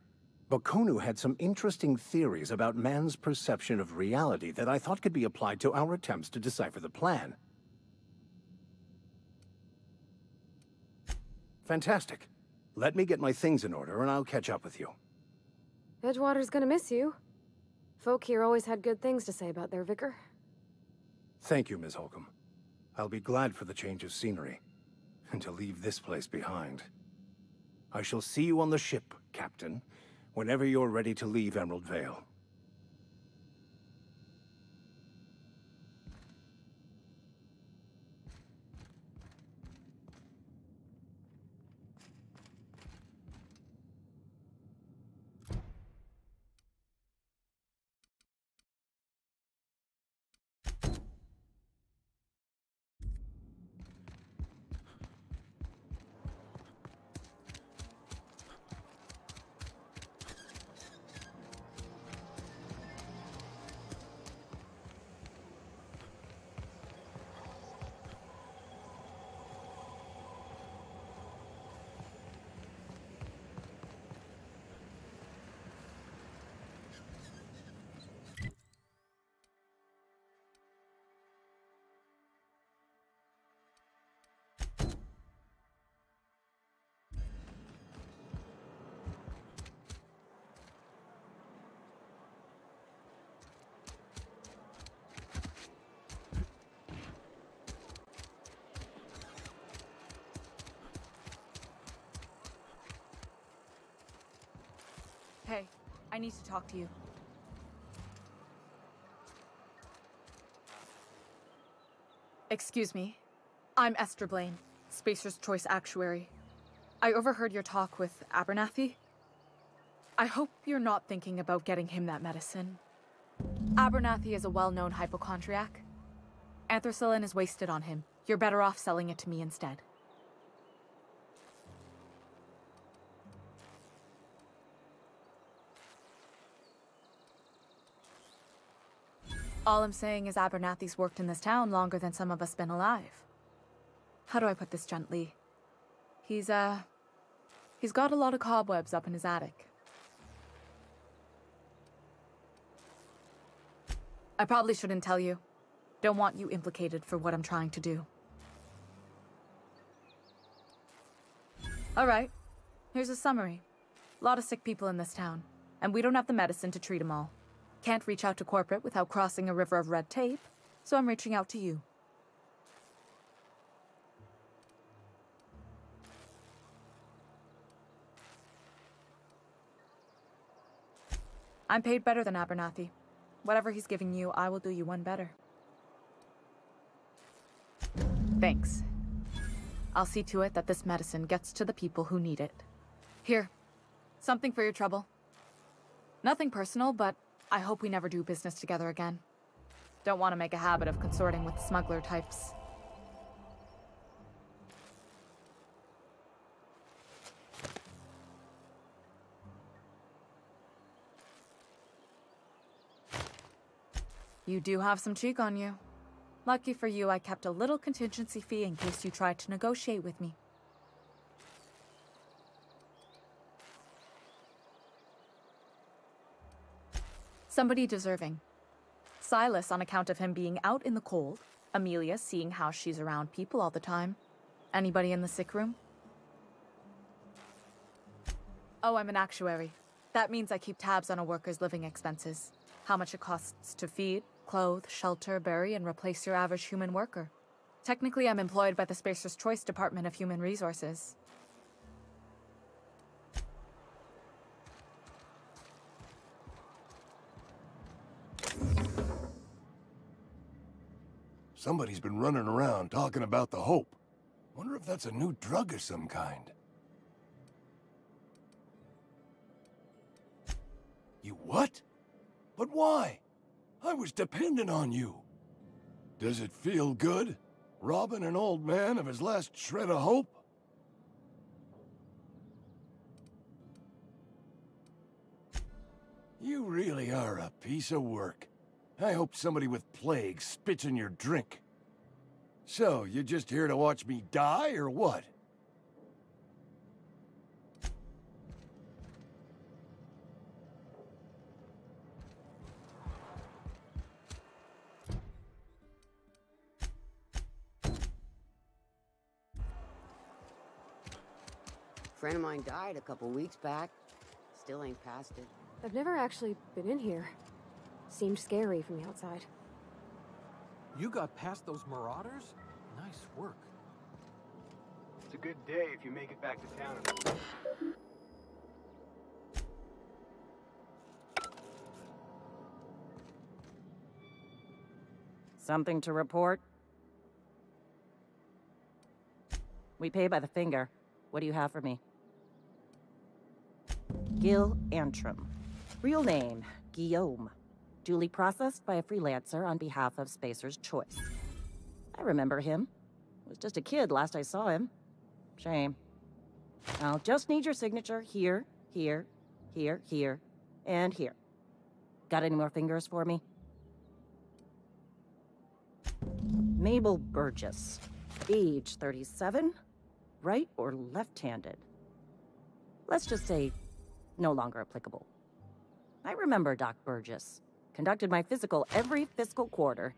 S8: Bakonu had some interesting theories about man's perception of reality that I thought could be applied to our attempts to decipher the plan. Fantastic. Let me get my things in order and I'll catch up with you.
S1: Edgewater's gonna miss you. Folk here always had good things to say about their vicar.
S8: Thank you, Ms. Holcomb. I'll be glad for the change of scenery, and to leave this place behind. I shall see you on the ship, Captain, whenever you're ready to leave Emerald Vale.
S9: Hey, I need to talk to you. Excuse me. I'm Esther Blaine, Spacer's Choice Actuary. I overheard your talk with Abernathy. I hope you're not thinking about getting him that medicine. Abernathy is a well-known hypochondriac. Anthracillin is wasted on him. You're better off selling it to me instead. All I'm saying is Abernathy's worked in this town longer than some of us been alive. How do I put this gently? He's got a lot of cobwebs up in his attic. I probably shouldn't tell you. Don't want you implicated for what I'm trying to do. All right, here's a summary. A lot of sick people in this town, and we don't have the medicine to treat them all. Can't reach out to corporate without crossing a river of red tape, so I'm reaching out to you. I'm paid better than Abernathy. Whatever he's giving you, I will do you one better. Thanks. I'll see to it that this medicine gets to the people who need it. Here, something for your trouble. Nothing personal, but I hope we never do business together again. Don't want to make a habit of consorting with smuggler types. You do have some cheek on you. Lucky for you, I kept a little contingency fee in case you tried to negotiate with me. Somebody deserving. Silas on account of him being out in the cold. Amelia seeing how she's around people all the time. Anybody in the sick room? Oh, I'm an actuary. That means I keep tabs on a worker's living expenses. How much it costs to feed, clothe, shelter, bury, and replace your average human worker. Technically, I'm employed by the Spacer's Choice Department of Human Resources.
S10: Somebody's been running around talking about the Hope. Wonder if that's a new drug of some kind. You what? But why? I was dependent on you. Does it feel good? Robbing an old man of his last shred of hope? You really are a piece of work. I hope somebody with plague spits in your drink. So, you just here to watch me die, or what?
S3: Friend of mine died a couple weeks back. Still ain't past it.
S1: I've never actually been in here. Seemed scary from the outside.
S11: You got past those marauders? Nice work.
S12: It's a good day if you make it back to town.
S13: Something to report? We pay by the finger. What do you have for me? Gil Antrim. Real name, Guillaume. Duly processed by a freelancer on behalf of Spacer's Choice. I remember him. Was just a kid last I saw him. Shame. I'll just need your signature here, here, here, here, and here. Got any more fingers for me? Mabel Burgess. Age 37. Right or left-handed? Let's just say no longer applicable. I remember Doc Burgess. Conducted my physical every fiscal quarter.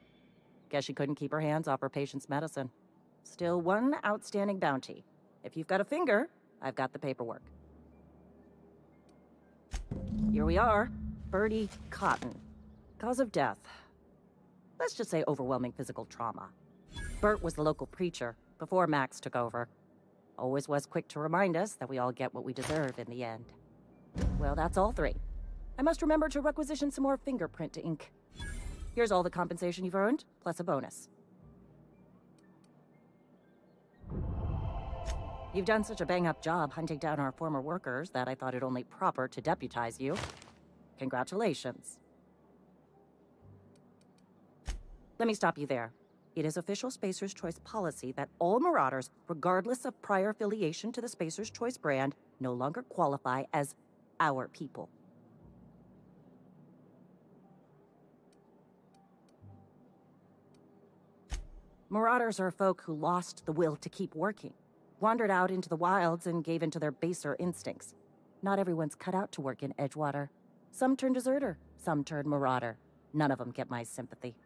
S13: Guess she couldn't keep her hands off her patient's medicine. Still one outstanding bounty. If you've got a finger, I've got the paperwork. Here we are. Bertie Cotton. Cause of death. Let's just say overwhelming physical trauma. Bert was the local preacher before Max took over. Always was quick to remind us that we all get what we deserve in the end. Well, that's all three. I must remember to requisition some more fingerprint ink. Here's all the compensation you've earned, plus a bonus. You've done such a bang-up job hunting down our former workers that I thought it only proper to deputize you. Congratulations. Let me stop you there. It is official Spacer's Choice policy that all Marauders, regardless of prior affiliation to the Spacer's Choice brand, no longer qualify as our people. Marauders are folk who lost the will to keep working, wandered out into the wilds and gave into their baser instincts. Not everyone's cut out to work in Edgewater. Some turn deserter, some turn marauder. None of them get my sympathy.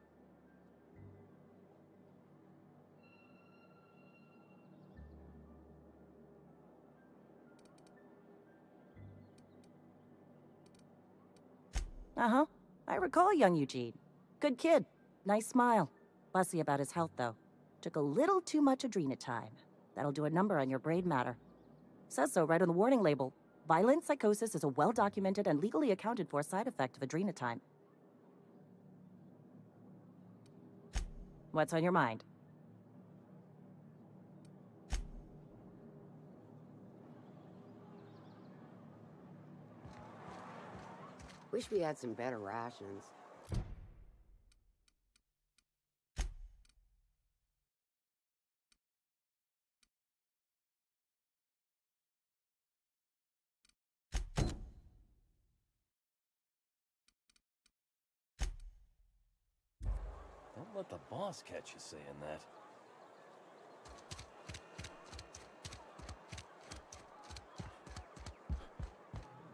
S13: Uh-huh. I recall young Eugene. Good kid. Nice smile. Fussy about his health, though. Took a little too much adrenatime. That'll do a number on your brain matter. Says so right on the warning label. Violent psychosis is a well-documented and legally accounted for side effect of adrenatime. What's on your mind?
S3: Wish we had some better rations.
S6: Don't let the boss catch you saying that.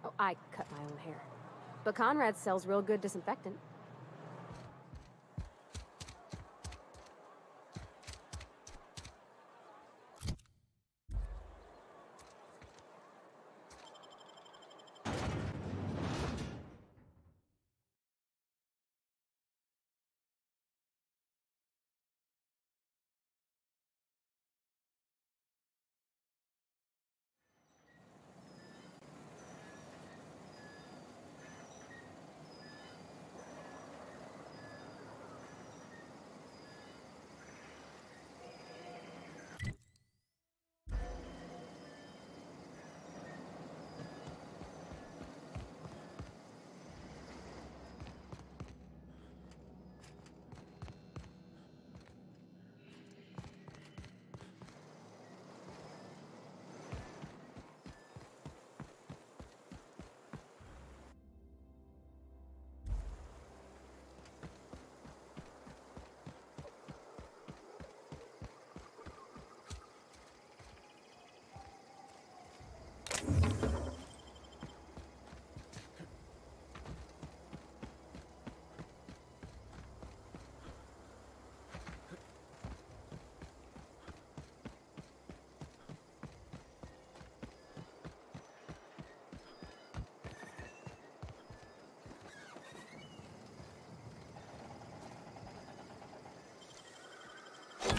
S1: Oh, I cut my own hair. But Conrad sells real good disinfectant.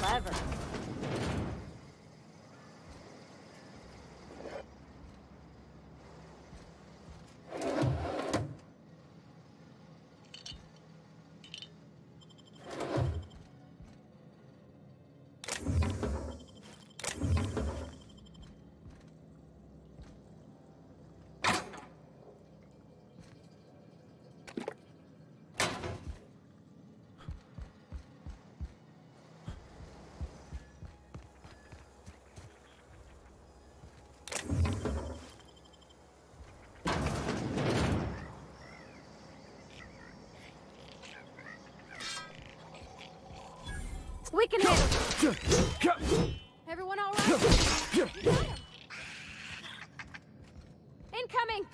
S1: Clever. We can handle it. Everyone all right? Incoming!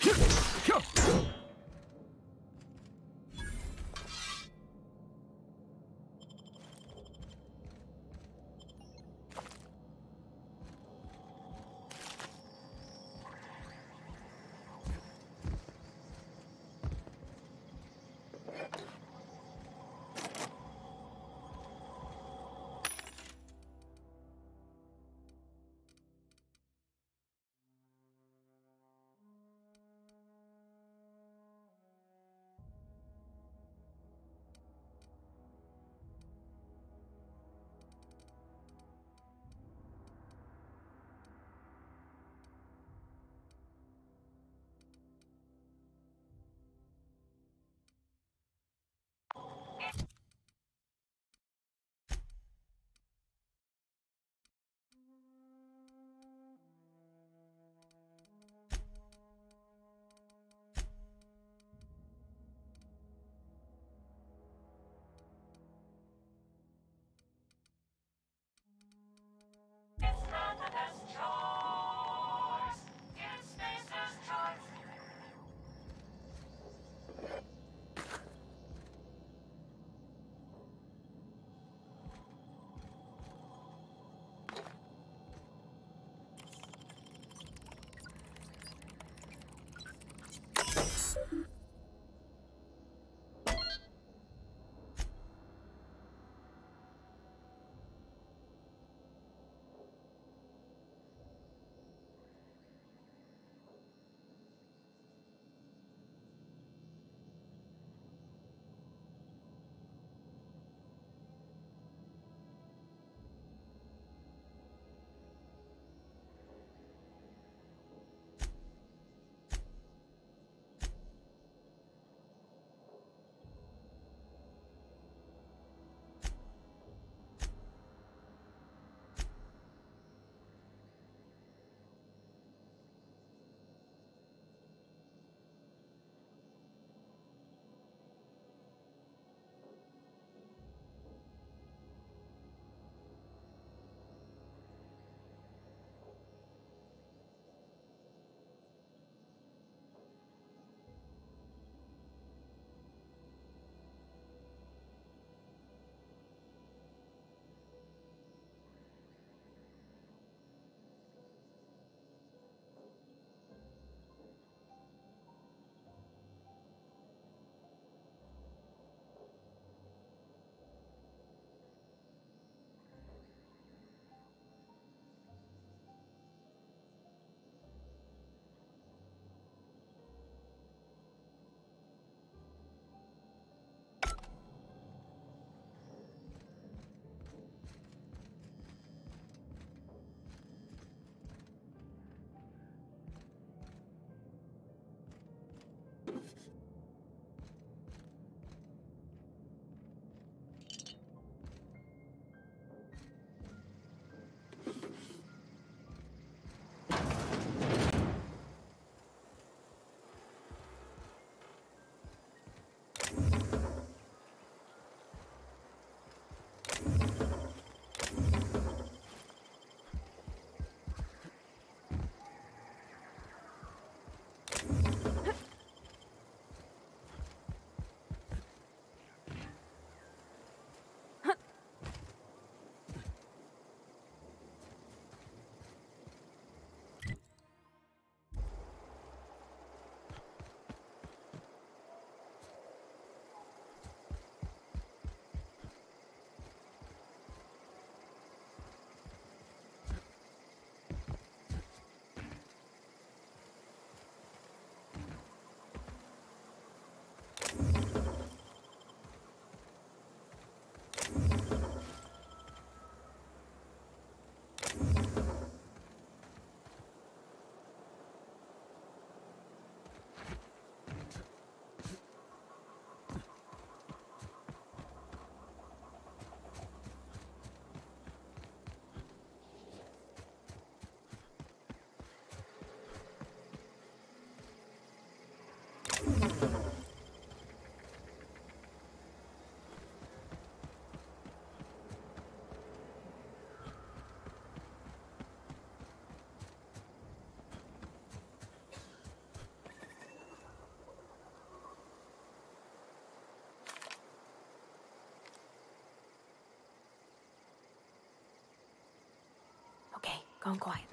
S1: Gone quiet.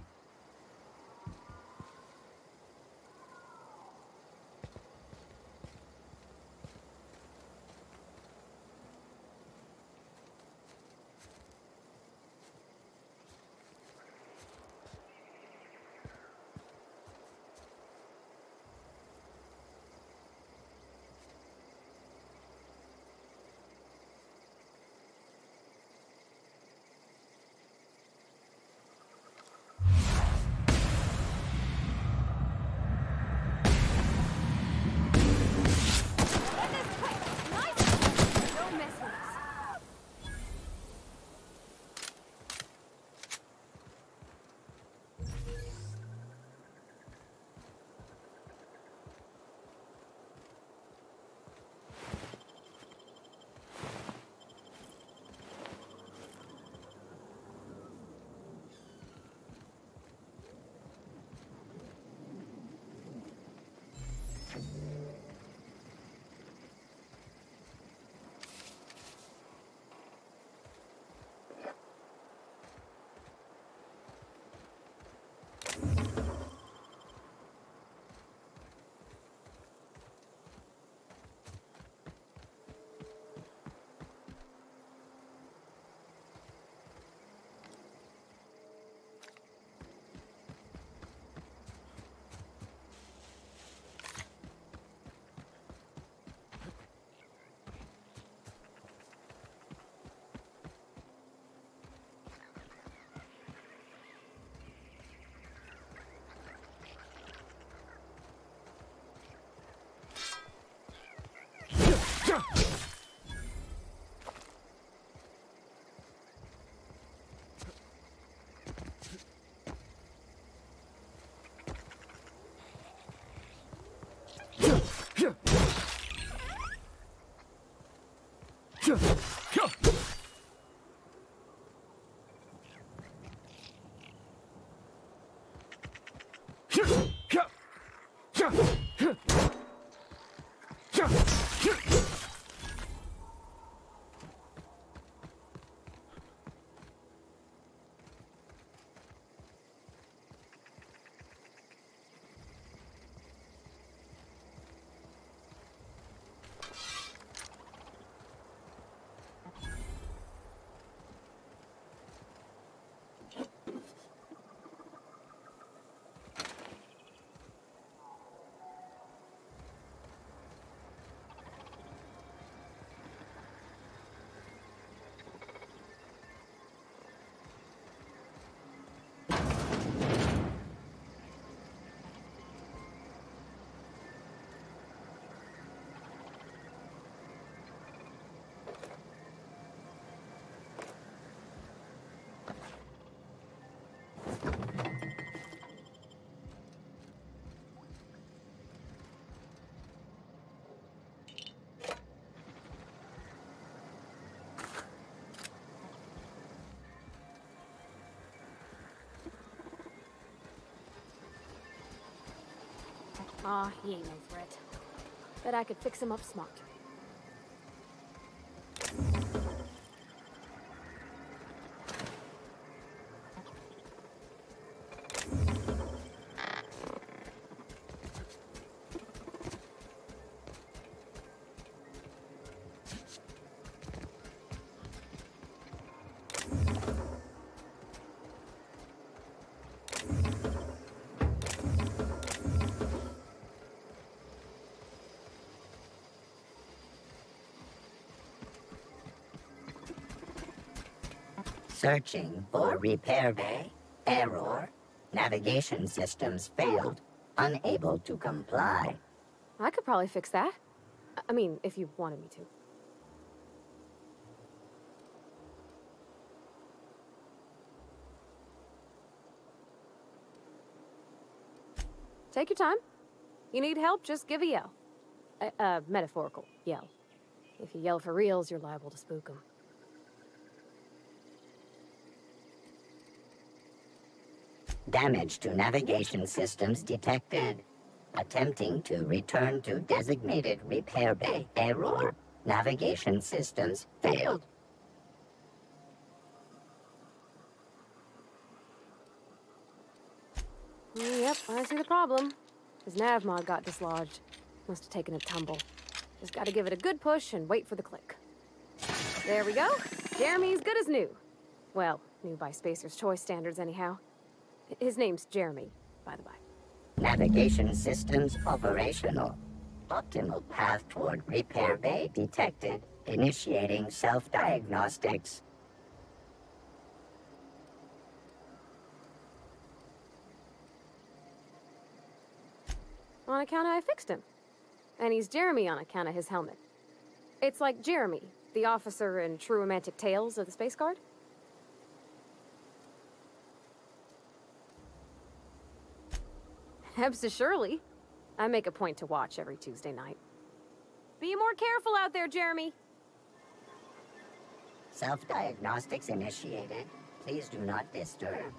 S1: Aw, he ain't no threat. Bet I could fix him up smart.
S14: Searching for repair bay. Error. Navigation systems failed. Unable to comply.
S1: I could probably fix that. I mean, if you wanted me to. Take your time. You need help, just give a yell. A metaphorical yell. If you yell for reals, you're liable to spook them.
S14: Damage to navigation systems detected. Attempting to return to designated repair bay. Error. Navigation systems failed.
S1: Yep, I see the problem. His nav mod got dislodged. Must have taken a tumble. Just gotta give it a good push and wait for the click. There we go. Jeremy's good as new. Well, new by Spacer's Choice standards anyhow. His name's Jeremy, by the by.
S14: Navigation systems operational. Optimal path toward repair bay detected. Initiating self-diagnostics.
S1: On account of I fixed him. And he's Jeremy on account of his helmet. It's like Jeremy, the officer in True Romantic Tales of the Space Guard. Surely. I make a point to watch every Tuesday night. Be more careful out there, Jeremy.
S14: Self-diagnostics initiated. Please do not disturb.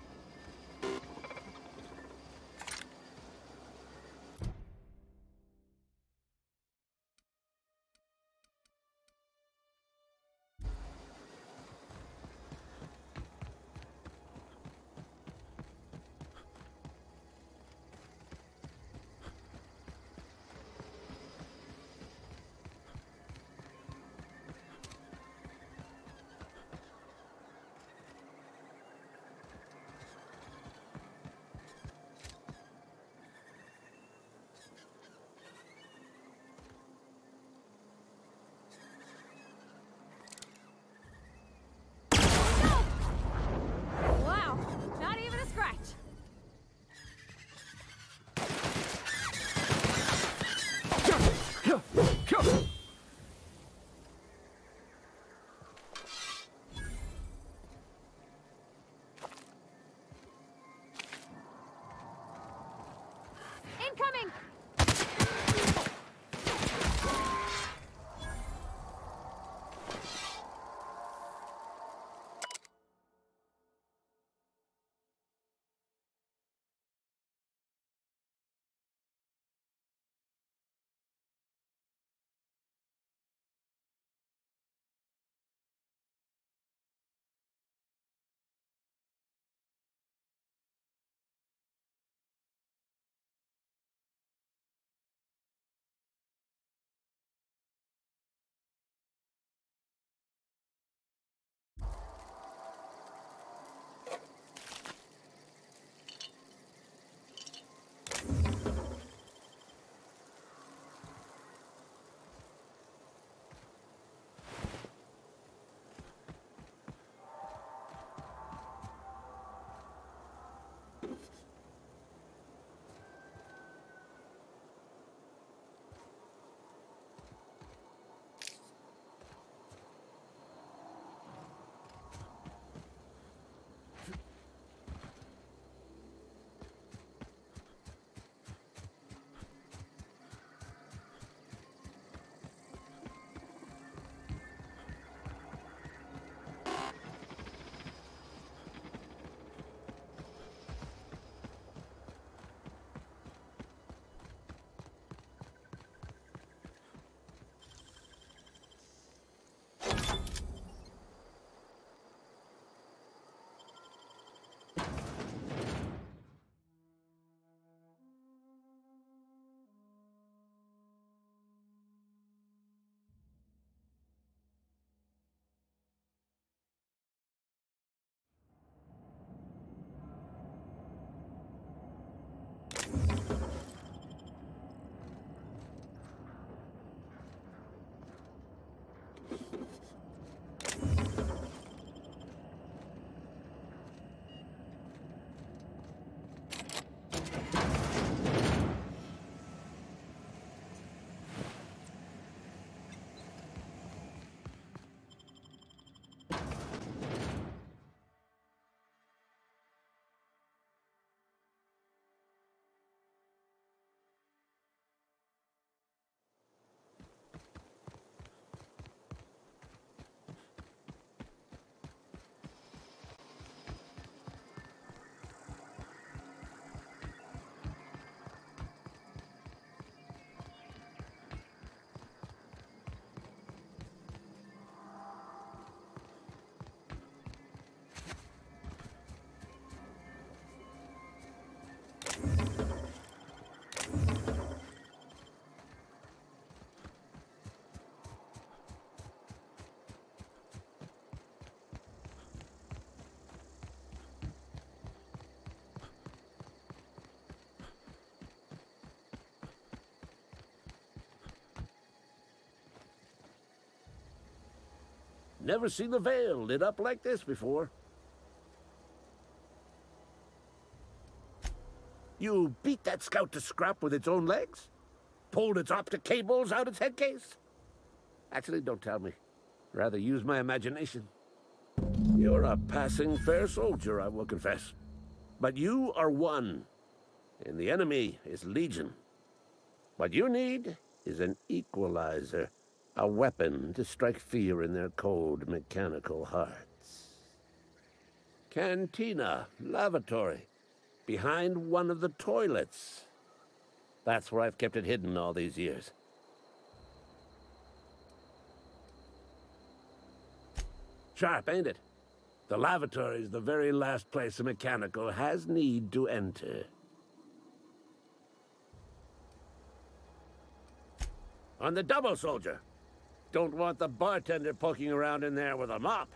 S15: Never seen the Veil lit up like this before. You beat that scout to scrap with its own legs? Pulled its optic cables out its headcase? Actually, don't tell me. Rather use my imagination. You're a passing fair soldier, I will confess. But you are one, and the enemy is legion. What you need is an equalizer, a weapon to strike fear in their cold, mechanical hearts. Cantina, lavatory, behind one of the toilets. That's where I've kept it hidden all these years. Sharp, ain't it? The lavatory is the very last place a mechanical has need to enter. On the double, soldier. Don't want the bartender poking around in there with a mop.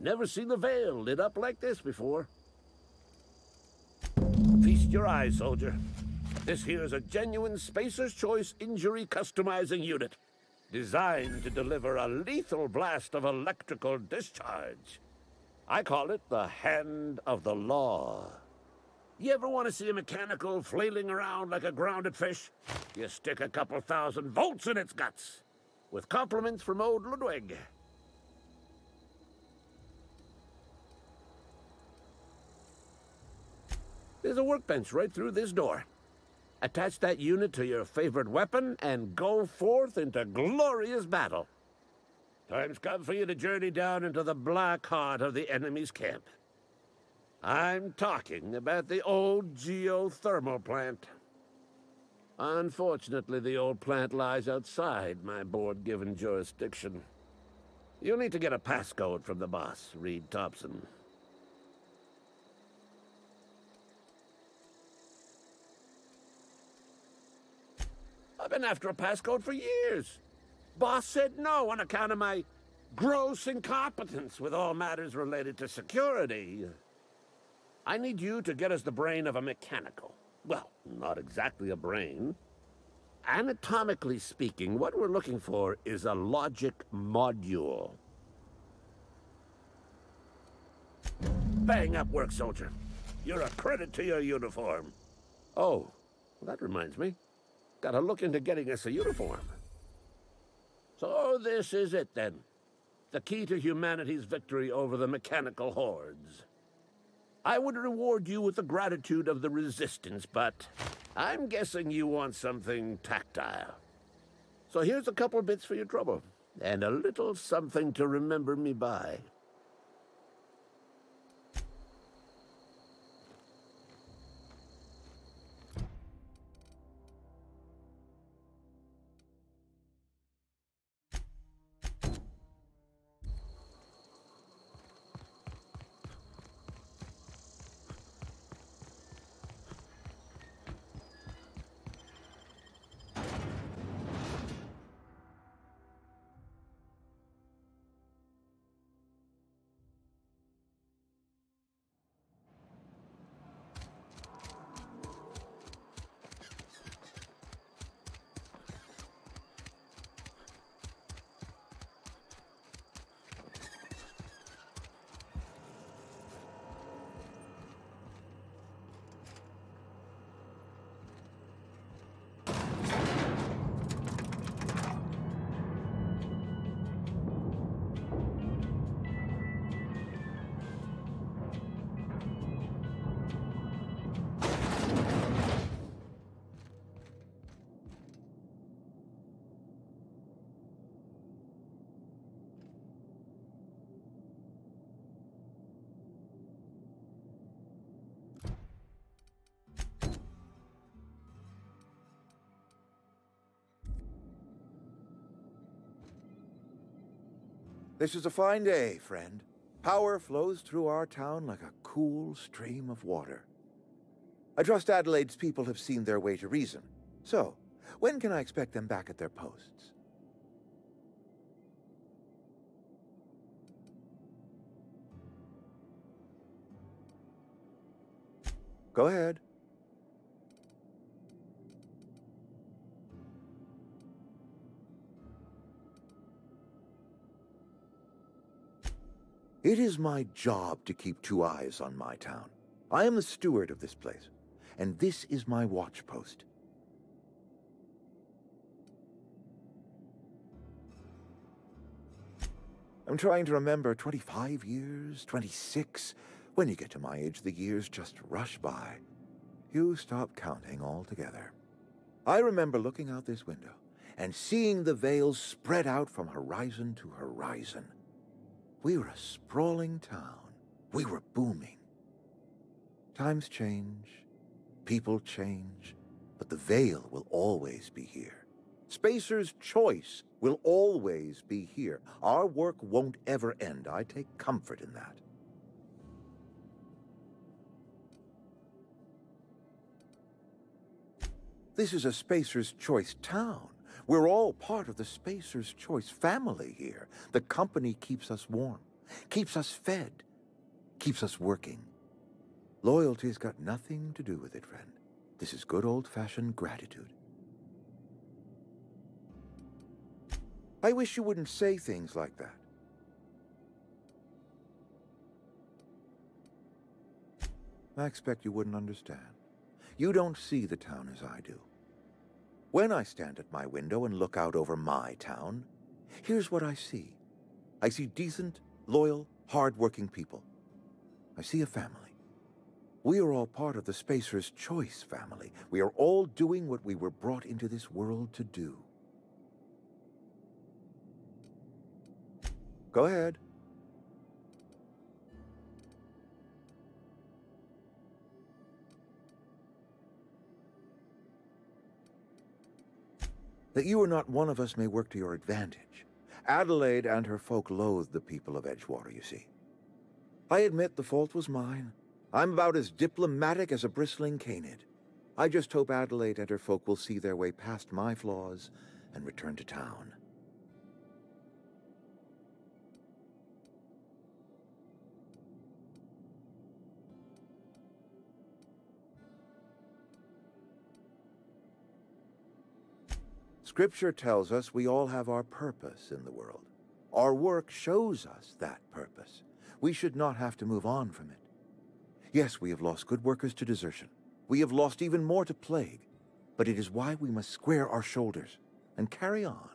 S15: Never seen the Veil lit up like this before. Feast your eyes, soldier. This here's a genuine Spacer's Choice injury customizing unit, designed to deliver a lethal blast of electrical discharge. I call it the Hand of the Law. You ever want to see a mechanical flailing around like a grounded fish? You stick a couple thousand volts in its guts. With compliments from old Ludwig. There's a workbench right through this door. Attach that unit to your favorite weapon and go forth into glorious battle. Time's come for you to journey down into the black heart of the enemy's camp. I'm talking about the old geothermal plant. Unfortunately, the old plant lies outside my board-given jurisdiction. You'll need to get a passcode from the boss, Reed Thompson. I've been after a passcode for years. Boss said no on account of my gross incompetence with all matters related to security. I need you to get us the brain of a mechanical. Well, not exactly a brain. Anatomically speaking, what we're looking for is a logic module. Bang up work, soldier. You're a credit to your uniform. Oh, well, that reminds me. Gotta look into getting us a uniform. So this is it, then. The key to humanity's victory over the mechanical hordes. I would reward you with the gratitude of the Resistance, but I'm guessing you want something tactile. So here's a couple bits for your trouble, and a little something to remember me by.
S16: This is a fine day, friend. Power flows through our town like a cool stream of water. I trust Adelaide's people have seen their way to reason. So, when can I expect them back at their posts? Go ahead. It is my job to keep two eyes on my town. I am the steward of this place, and this is my watch post. I'm trying to remember 25 years, 26. When you get to my age, the years just rush by. You stop counting altogether. I remember looking out this window and seeing the veils spread out from horizon to horizon. We were a sprawling town. We were booming. Times change, people change, but the veil will always be here. Spacer's choice will always be here. Our work won't ever end. I take comfort in that. This is a Spacer's Choice town. We're all part of the Spacer's Choice family here. The company keeps us warm, keeps us fed, keeps us working. Loyalty's got nothing to do with it, friend. This is good old-fashioned gratitude. I wish you wouldn't say things like that. I expect you wouldn't understand. You don't see the town as I do. When I stand at my window and look out over my town, here's what I see. I see decent, loyal, hard-working people. I see a family. We are all part of the Spacer's Choice family. We are all doing what we were brought into this world to do. Go ahead. That you are not one of us may work to your advantage. Adelaide and her folk loathe the people of Edgewater, you see. I admit the fault was mine. I'm about as diplomatic as a bristling canid. I just hope Adelaide and her folk will see their way past my flaws and return to town. Scripture tells us we all have our purpose in the world. Our work shows us that purpose. We should not have to move on from it. Yes, we have lost good workers to desertion. We have lost even more to plague. But it is why we must square our shoulders and carry on.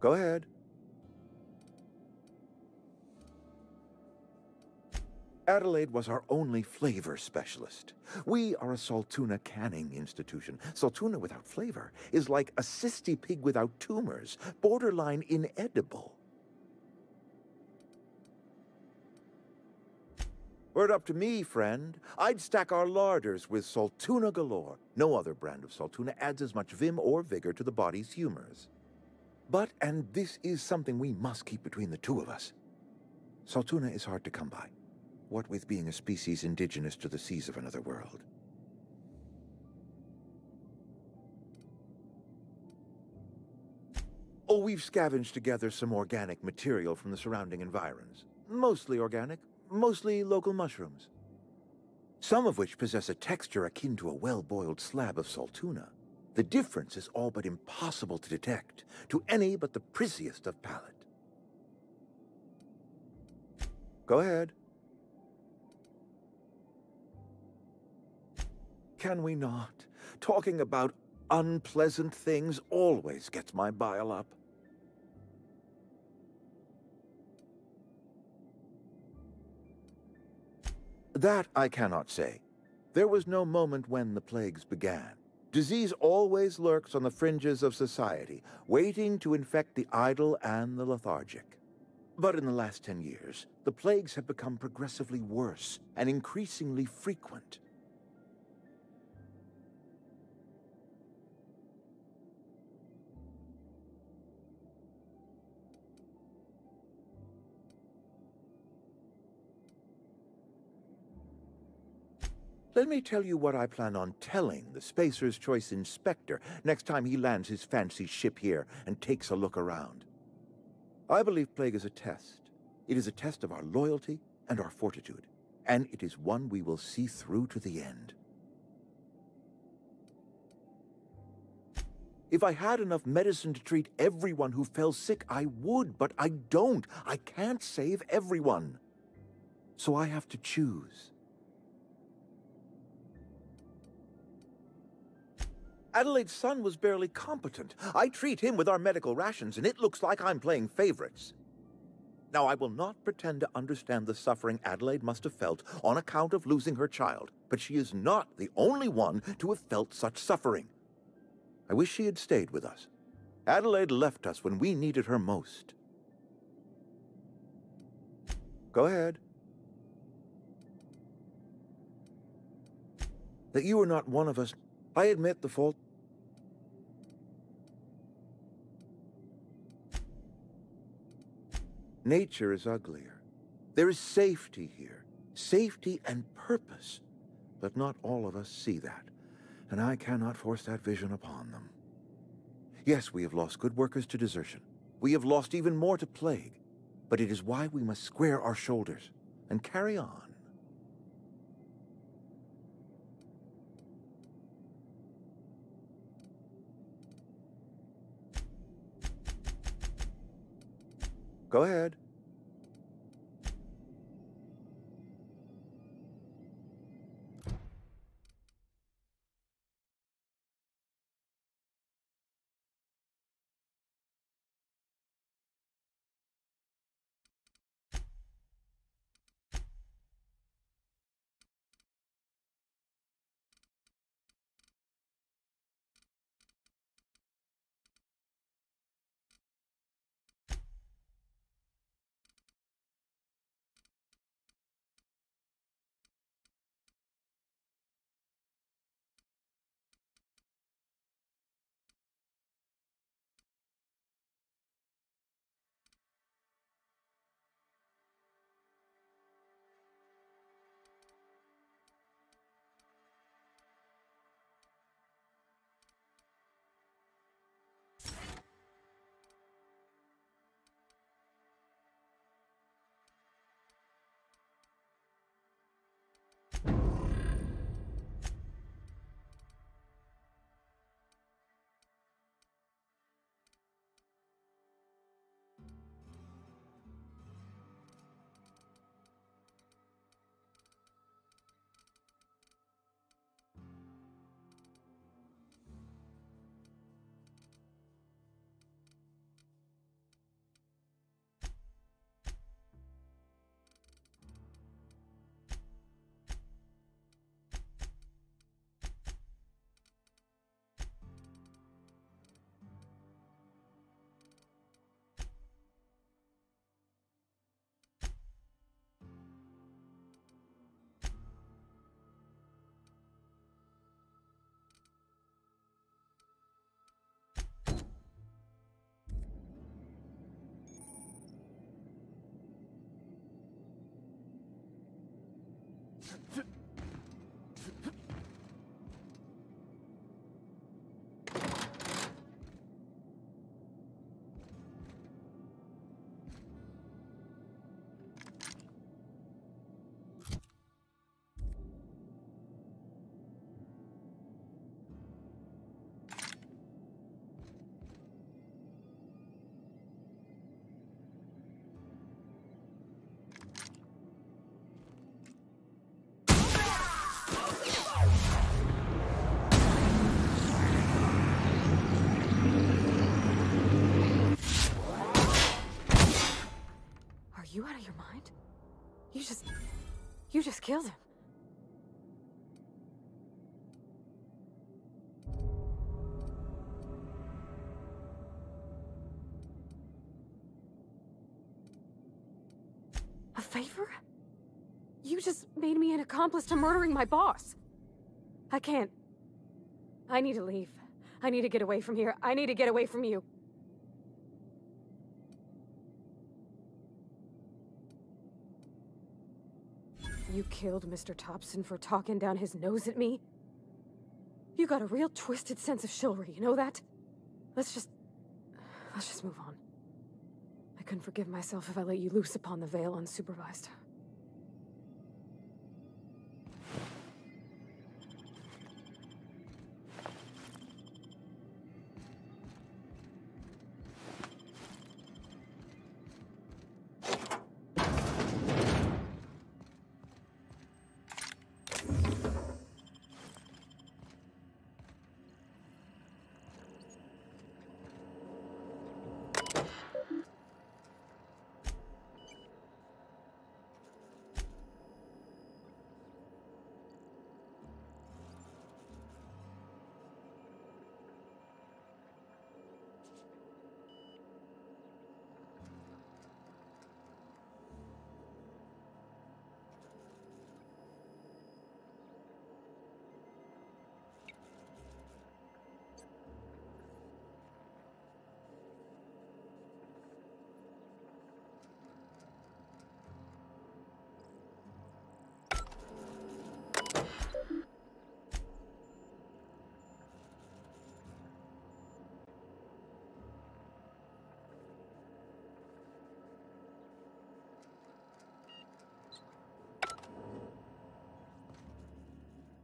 S16: Go ahead. Adelaide was our only flavor specialist. We are a Saltuna canning institution. Saltuna without flavor is like a cysty pig without tumors, borderline inedible. Were it up to me, friend, I'd stack our larders with Saltuna galore. No other brand of Saltuna adds as much vim or vigor to the body's humors. But, and this is something we must keep between the two of us, Saltuna is hard to come by. What with being a species indigenous to the seas of another world. Oh, we've scavenged together some organic material from the surrounding environs. Mostly organic, mostly local mushrooms. Some of which possess a texture akin to a well-boiled slab of Saltuna. The difference is all but impossible to detect to any but the prissiest of palate. Go ahead. Can we not? Talking about unpleasant things always gets my bile up. That I cannot say. There was no moment when the plagues began. Disease always lurks on the fringes of society, waiting to infect the idle and the lethargic. But in the last 10 years, the plagues have become progressively worse and increasingly frequent. Let me tell you what I plan on telling the Spacer's Choice Inspector next time he lands his fancy ship here and takes a look around. I believe plague is a test. It is a test of our loyalty and our fortitude, and it is one we will see through to the end. If I had enough medicine to treat everyone who fell sick, I would, but I don't. I can't save everyone. So I have to choose. Adelaide's son was barely competent. I treat him with our medical rations, and it looks like I'm playing favorites. Now, I will not pretend to understand the suffering Adelaide must have felt on account of losing her child, but she is not the only one to have felt such suffering. I wish she had stayed with us. Adelaide left us when we needed her most. Go ahead. That you are not one of us, I admit the fault. Nature is uglier. There is safety here. Safety and purpose. But not all of us see that, and I cannot force that vision upon them. Yes, we have lost good workers to desertion. We have lost even more to plague. But it is why we must square our shoulders and carry on. Go ahead.
S1: Are you out of your mind? You just killed him. A favor? You just made me an accomplice to murdering my boss. I can't. I need to leave. I need to get away from here. I need to get away from you. You killed Mr. Thompson for talking down his nose at me? You got a real twisted sense of chivalry, you know that? Let's just move on. I couldn't forgive myself if I let you loose upon the Vale unsupervised.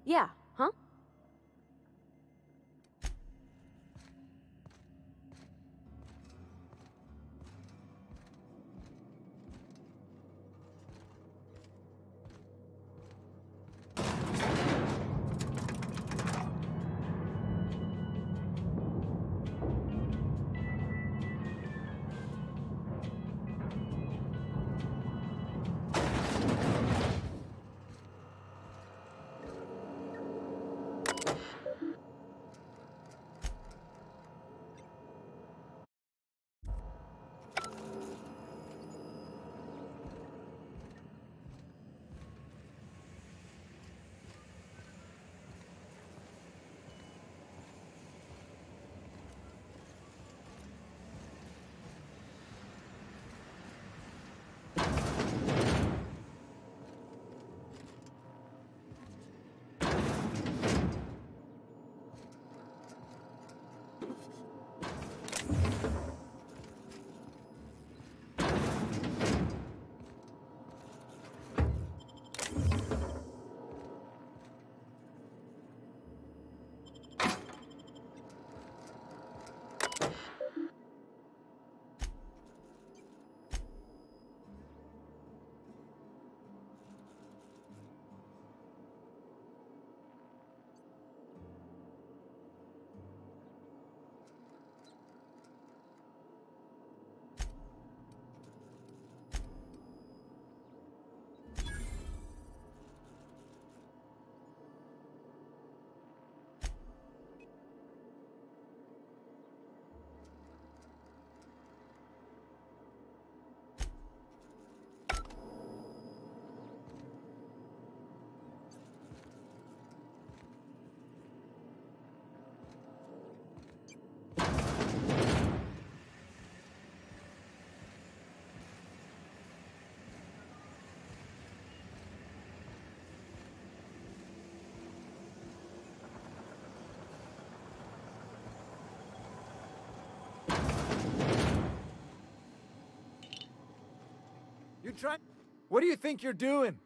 S1: Yeah, huh?
S11: try... What do you think you're doing?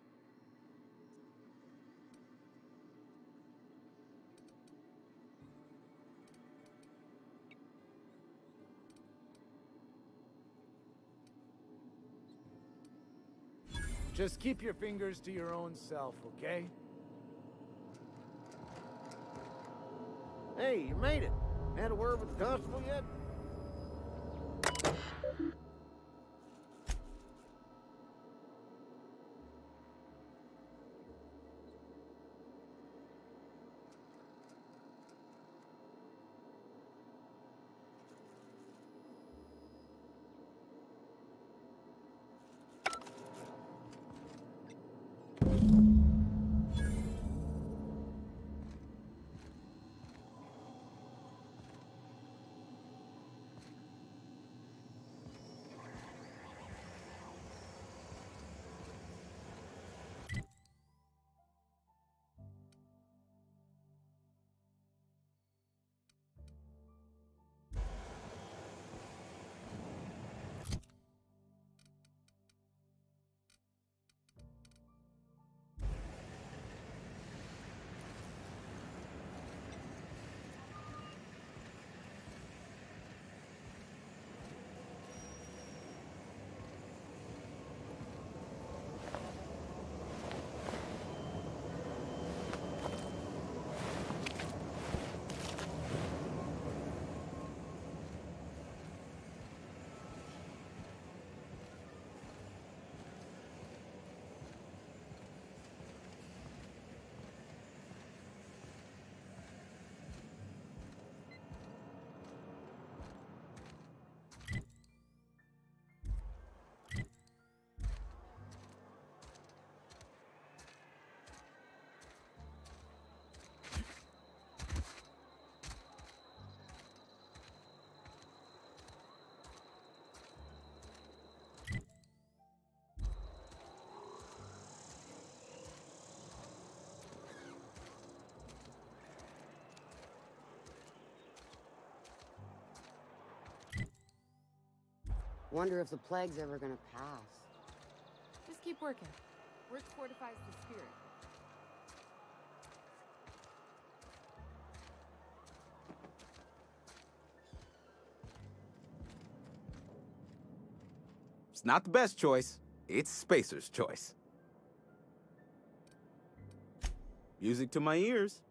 S11: Just keep your fingers to your own self, okay?
S15: Hey, you made it. Had a word with the constable yet?
S3: Wonder if the plague's ever gonna pass.
S2: Just keep working. Work fortifies the spirit.
S17: It's not the best choice. It's Spacer's choice. Music to my ears.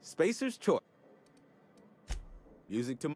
S17: Spacer's choice. Music to...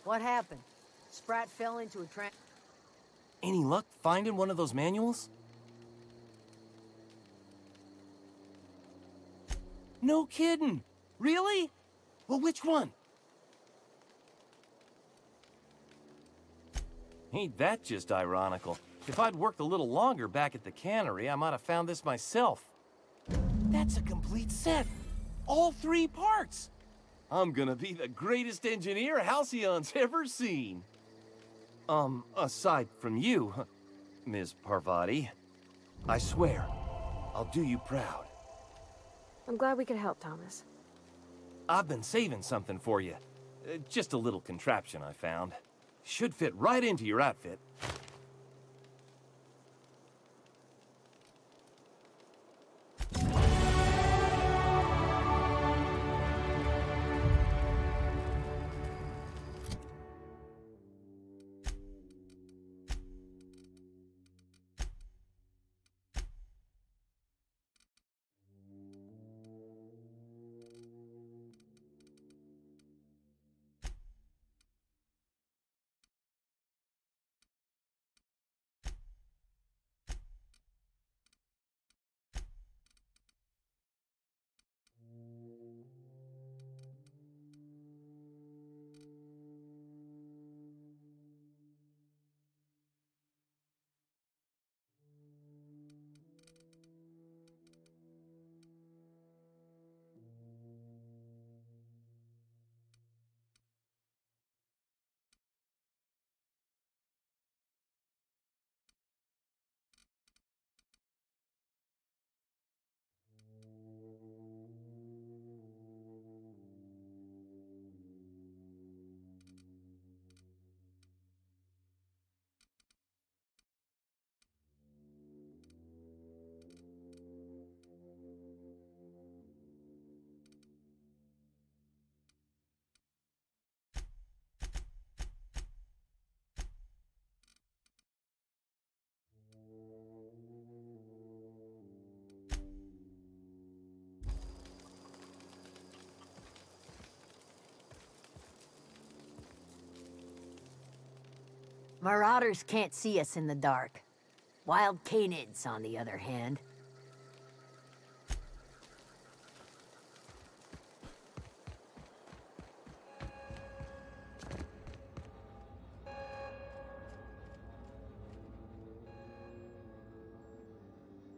S7: What happened? Sprat fell into a trap.
S6: Any luck finding one of those manuals? No kidding! Really? Well, which one? Ain't that just ironical? If I'd worked a little longer back at the cannery, I might have found this myself. That's a complete set! All 3 parts! I'm gonna be the greatest engineer Halcyon's ever seen. Aside from you, Ms. Parvati, I swear, I'll do you proud.
S1: I'm glad we could help, Thomas.
S6: I've been saving something for you. Just a little contraption I found. Should fit right into your outfit.
S7: Marauders can't see us in the dark. Wild canids, on the other hand.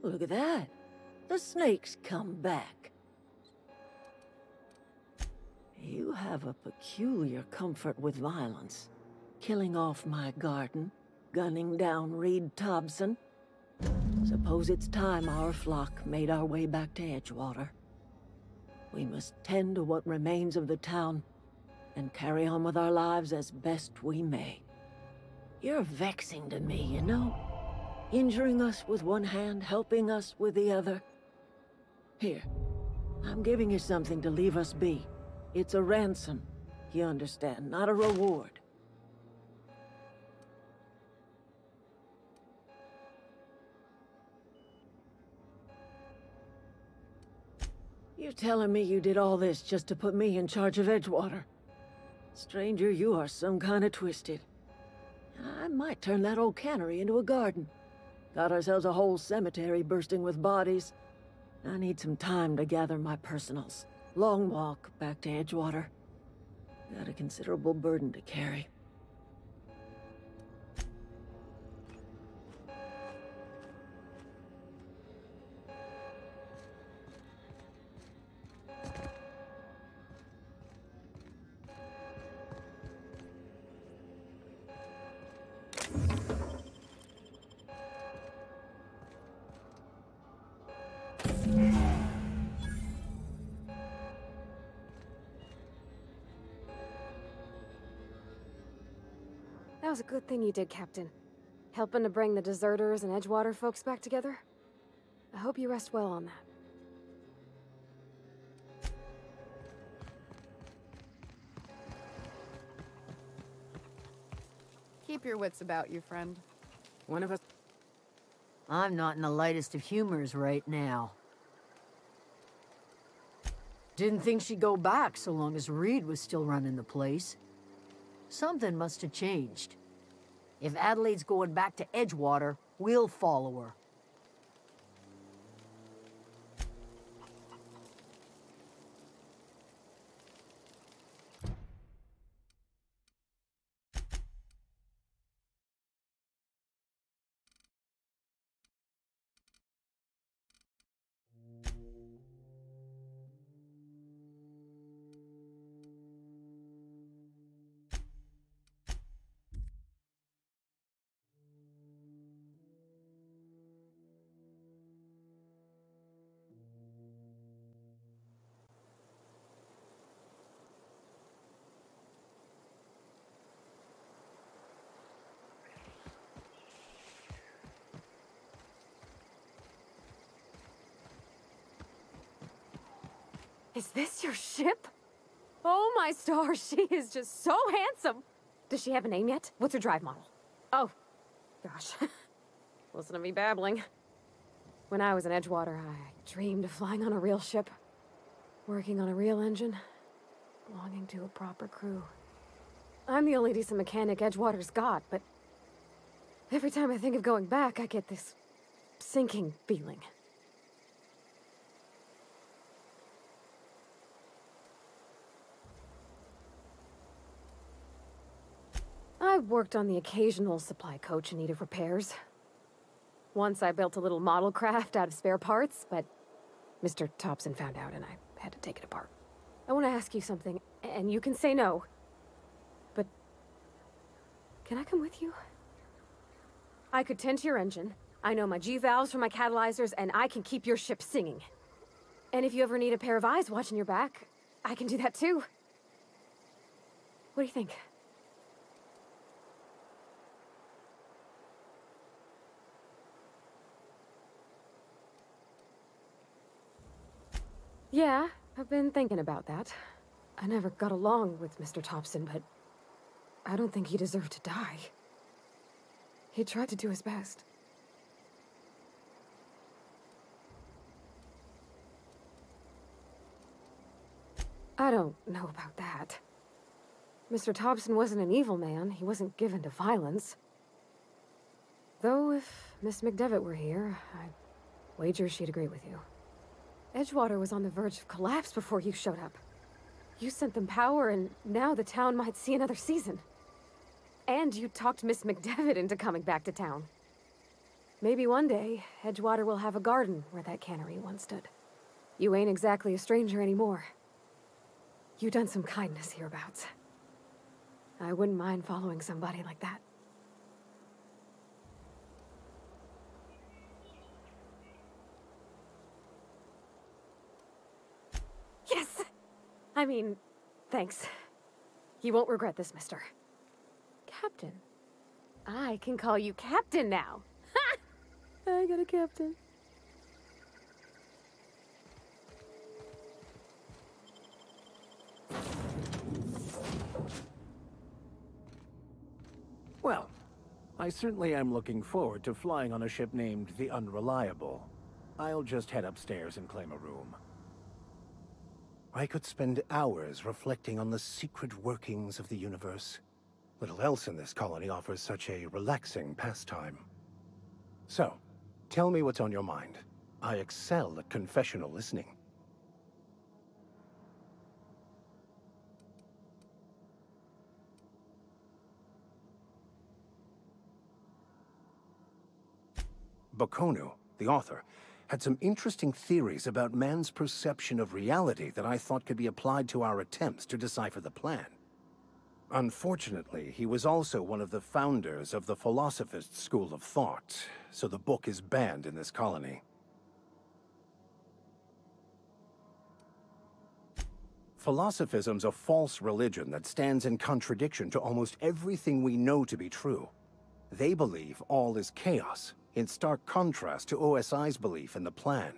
S5: Look at that. The snake's come back. You have a peculiar comfort with violence. Killing off my garden, gunning down Reed Thompson. Suppose it's time our flock made our way back to Edgewater. We must tend to what remains of the town and carry on with our lives as best we may. You're vexing to me, you know? Injuring us with one hand, helping us with the other. Here, I'm giving you something to leave us be. It's a ransom, you understand, not a reward. You're telling me you did all this just to put me in charge of Edgewater? Stranger, you are some kind of twisted. I might turn that old cannery into a garden. Got ourselves a whole cemetery bursting with bodies. I need some time to gather my personals. Long walk back to Edgewater. Got a considerable burden to carry.
S1: That was a good thing you did, Captain. Helping to bring the deserters and Edgewater folks back together. I hope you rest well on that.
S2: Keep your wits about you, friend.
S3: One of us...
S7: I'm not in the lightest of humors right now. Didn't think she'd go back so long as Reed was still running the place. Something must have changed. If Adelaide's going back to Edgewater, we'll follow her.
S1: Is this your ship? Oh my stars, she is just so handsome. Does she have a name yet? What's her drive model? Oh, gosh. Listen to me babbling. When I was in Edgewater, I dreamed of flying on a real ship, working on a real engine, belonging to a proper crew. I'm the only decent mechanic Edgewater's got, but every time I think of going back, I get this sinking feeling. I worked on the occasional supply coach in need of repairs. Once I built a little model craft out of spare parts, but Mr. Thompson found out and I had to take it apart. I want to ask you something, and you can say no, but can I come with you? I could tend to your engine. I know my G-valves for my catalyzers, and I can keep your ship singing. And if you ever need a pair of eyes watching your back, I can do that too. What do you think? Yeah, I've been thinking about that. I never got along with Mr. Thompson, but I don't think he deserved to die. He tried to do his best. I don't know about that. Mr. Thompson wasn't an evil man. He wasn't given to violence. Though if Miss McDevitt were here, I wager she'd agree with you. Edgewater was on the verge of collapse before you showed up. You sent them power, and now the town might see another season. And you talked Miss McDevitt into coming back to town. Maybe one day, Edgewater will have a garden where that cannery once stood. You ain't exactly a stranger anymore. You've done some kindness hereabouts. I wouldn't mind following somebody like that. Yes! I mean, thanks. You won't regret this, mister. Captain. I can call you Captain now. Ha! I got a captain.
S8: Well, I certainly am looking forward to flying on a ship named the Unreliable. I'll just head upstairs and claim a room. I could spend hours reflecting on the secret workings of the universe. Little else in this colony offers such a relaxing pastime. So, tell me what's on your mind. I excel at confessional listening. Bakonu, the author, had some interesting theories about man's perception of reality that I thought could be applied to our attempts to decipher the plan. Unfortunately, he was also one of the founders of the philosophist school of thought, so the book is banned in this colony. Philosophism's a false religion that stands in contradiction to almost everything we know to be true. They believe all is chaos, in stark contrast to OSI's belief in the plan.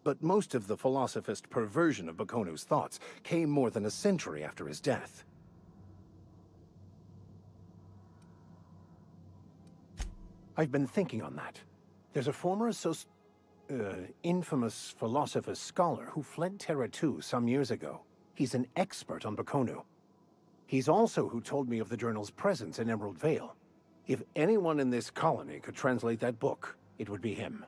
S8: But most of the philosophist perversion of Bakonu's thoughts came more than a century after his death. I've been thinking on that. There's a former infamous philosopher scholar who fled Terra 2 some years ago. He's an expert on Bakonu. He's also who told me of the journal's presence in Emerald Vale. If anyone in this colony could translate that book, it would be him.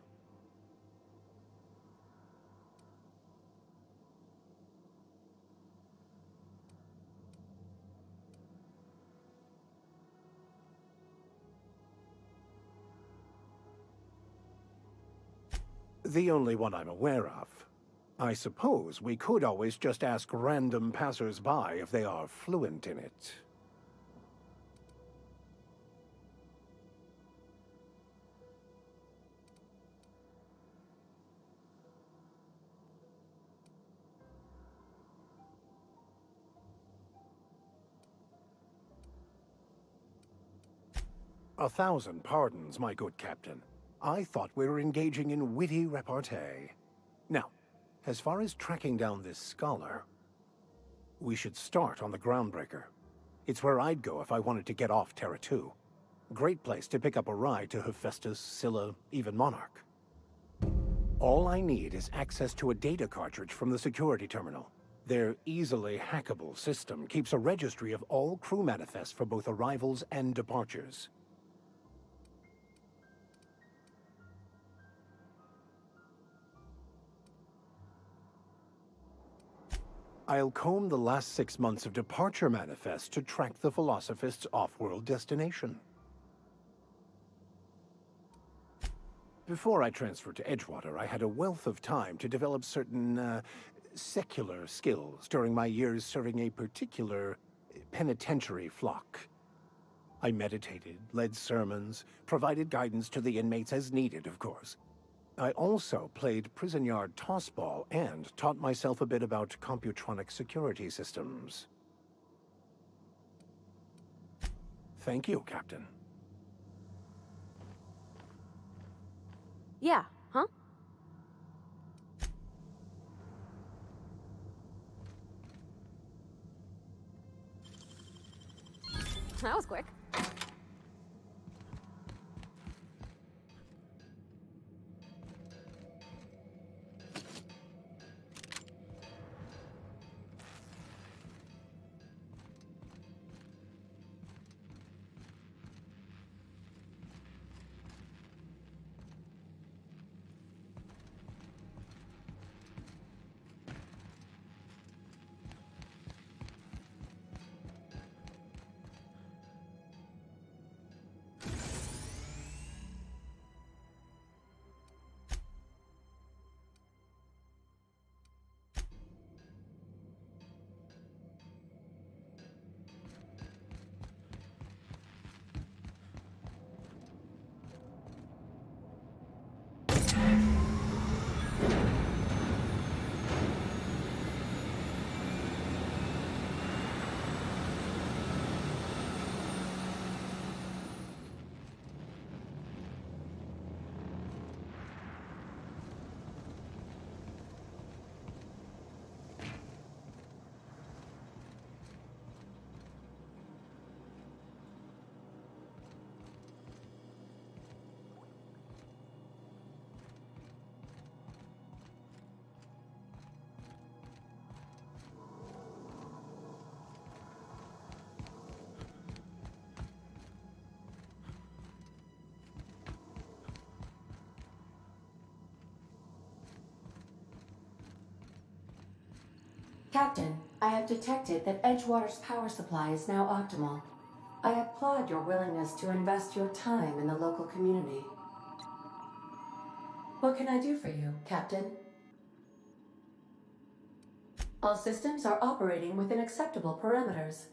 S8: The only one I'm aware of. I suppose we could always just ask random passers-by if they are fluent in it. A thousand pardons, my good captain. I thought we were engaging in witty repartee. Now, as far as tracking down this scholar, we should start on the Groundbreaker. It's where I'd go if I wanted to get off Terra 2. Great place to pick up a ride to Hephaestus, Scylla, even Monarch. All I need is access to a data cartridge from the security terminal. Their easily hackable system keeps a registry of all crew manifests for both arrivals and departures. I'll comb the last 6 months of departure manifests to track the Philosophist's off-world destination. Before I transferred to Edgewater, I had a wealth of time to develop certain, secular skills during my years serving a particular penitentiary flock. I meditated, led sermons, provided guidance to the inmates as needed, of course. I also played prison yard tossball and taught myself a bit about computronic security systems. Thank you, Captain.
S1: Yeah, huh? That was quick.
S18: Captain, I have detected that Edgewater's power supply is now optimal. I applaud your willingness to invest your time in the local community. What can I do for you, Captain? All systems are operating within acceptable parameters.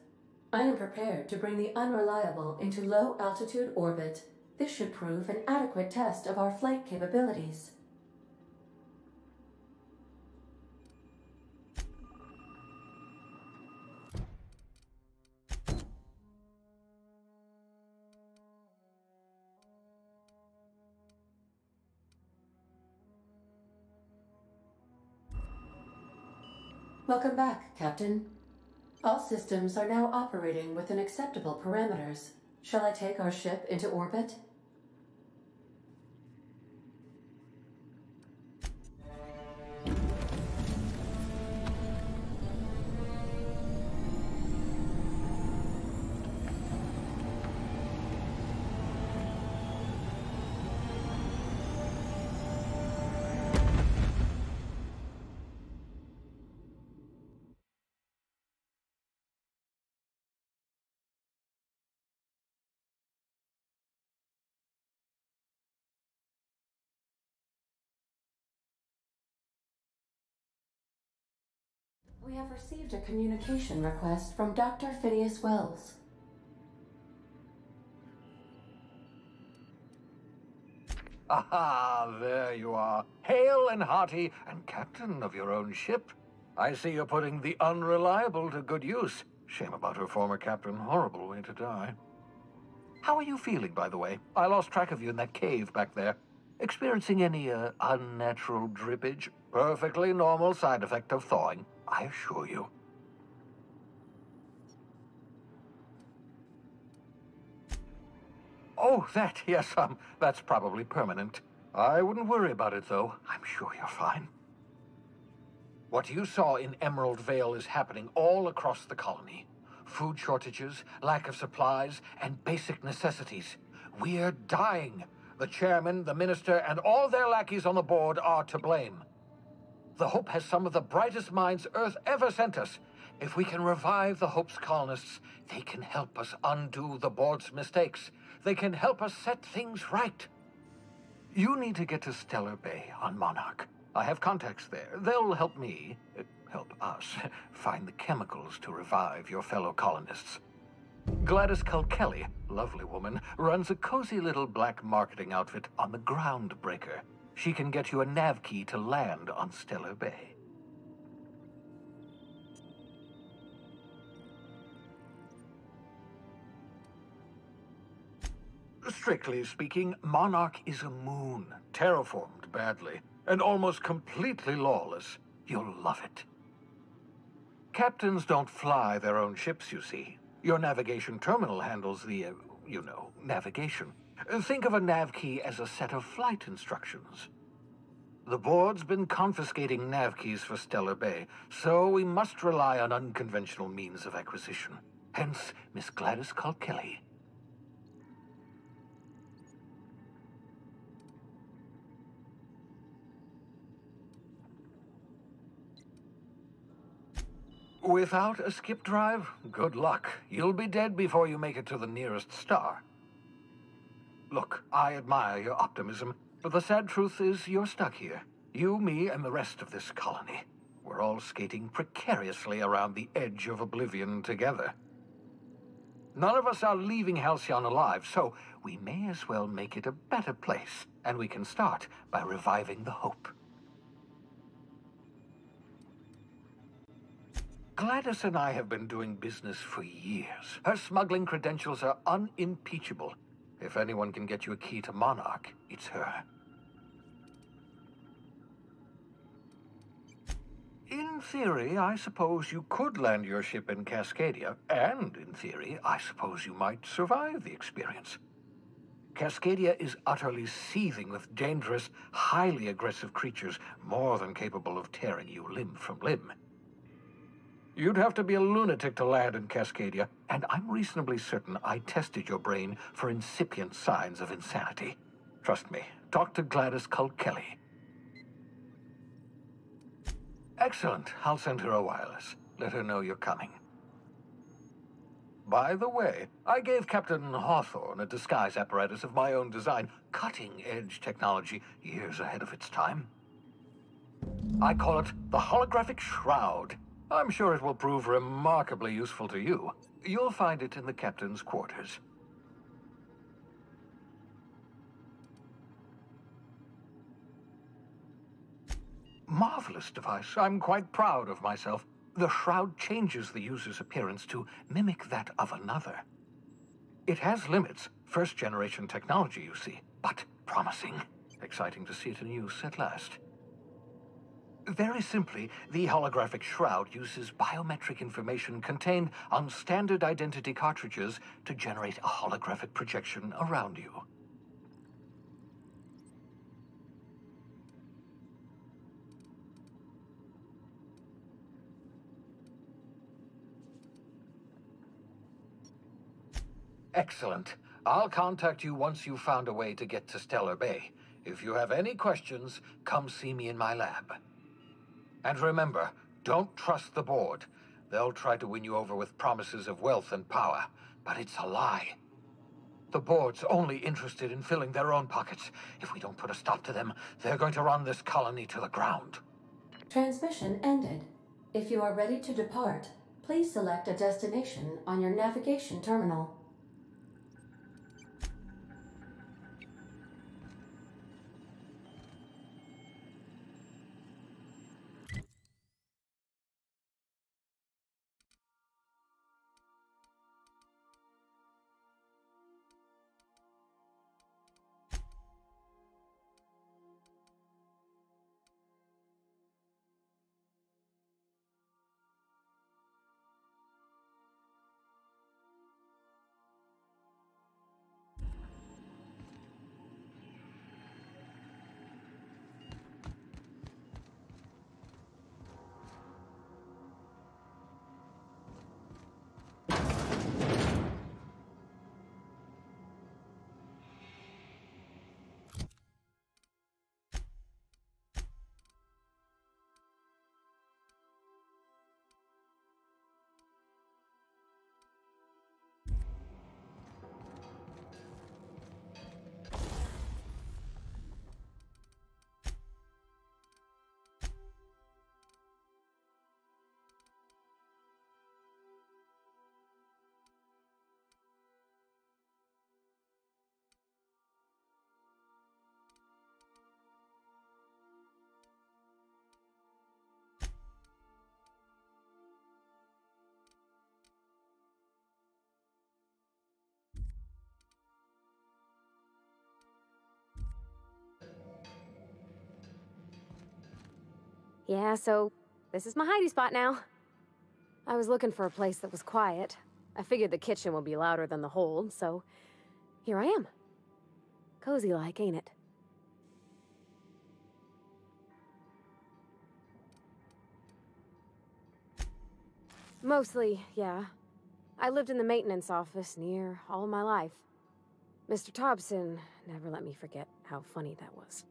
S18: I am prepared to bring the unreliable into low-altitude orbit. This should prove an adequate test of our flight capabilities. Welcome back, Captain. All systems are now operating within acceptable parameters. Shall I take our ship into orbit? We have received a communication request from Dr. Phineas Wells.
S19: Aha, there you are. Hale and hearty, and captain of your own ship. I see you're putting the unreliable to good use. Shame about her former captain. Horrible way to die. How are you feeling, by the way? I lost track of you in that cave back there. Experiencing any, unnatural drippage? Perfectly normal side effect of thawing, I assure you. Oh, that, yes, that's probably permanent. I wouldn't worry about it, though. I'm sure you're fine. What you saw in Emerald Vale is happening all across the colony. Food shortages, lack of supplies, and basic necessities. We're dying. The chairman, the minister, and all their lackeys on the board are to blame. The Hope has some of the brightest minds Earth ever sent us. If we can revive the Hope's colonists, they can help us undo the board's mistakes. They can help us set things right. You need to get to Stellar Bay on Monarch. I have contacts there. They'll help me, help us, find the chemicals to revive your fellow colonists. Gladys Kelly, lovely woman, runs a cozy little black marketing outfit on the Groundbreaker. She can get you a nav key to land on Stellar Bay. Strictly speaking, Monarch is a moon, terraformed badly, and almost completely lawless. You'll love it. Captains don't fly their own ships, you see. Your navigation terminal handles the, navigation. Think of a nav key as a set of flight instructions. The board's been confiscating nav keys for Stellar Bay, so we must rely on unconventional means of acquisition. Hence, Miss Gladys Kelly. Without a skip drive, good luck. You'll be dead before you make it to the nearest star. Look, I admire your optimism, but the sad truth is you're stuck here. You, me, and the rest of this colony. We're all skating precariously around the edge of oblivion together. None of us are leaving Halcyon alive, so we may as well make it a better place, and we can start by reviving the Hope. Gladys and I have been doing business for years. Her smuggling credentials are unimpeachable. If anyone can get you a key to Monarch, it's her. In theory, I suppose you could land your ship in Cascadia, and in theory, I suppose you might survive the experience. Cascadia is utterly seething with dangerous, highly aggressive creatures more than capable of tearing you limb from limb. You'd have to be a lunatic to land in Cascadia, and I'm reasonably certain I tested your brain for incipient signs of insanity. Trust me, talk to Gladys Kelly. Excellent. I'll send her a wireless. Let her know you're coming. By the way, I gave Captain Hawthorne a disguise apparatus of my own design, cutting-edge technology years ahead of its time. I call it the holographic shroud. I'm sure it will prove remarkably useful to you. You'll find it in the captain's quarters. Marvelous device. I'm quite proud of myself. The shroud changes the user's appearance to mimic that of another. It has limits. First-generation technology, you see, but promising. Exciting to see it in use at last. Very simply, the holographic shroud uses biometric information contained on standard identity cartridges to generate a holographic projection around you. Excellent. I'll contact you once you've found a way to get to Stellar Bay. If you have any questions, come see me in my lab. And remember, don't trust the board. They'll try to win you over with promises of wealth and power, but it's a lie. The board's only interested in filling their own pockets. If we don't put a stop to them, they're going to run this colony to the ground.
S18: Transmission ended. If you are ready to depart, please select a destination on your navigation terminal.
S1: Yeah, so this is my hidey spot now. I was looking for a place that was quiet. I figured the kitchen would be louder than the hold, so here I am. Cozy-like, ain't it? Mostly, yeah. I lived in the maintenance office near all my life. Mr. Thompson never let me forget how funny that was.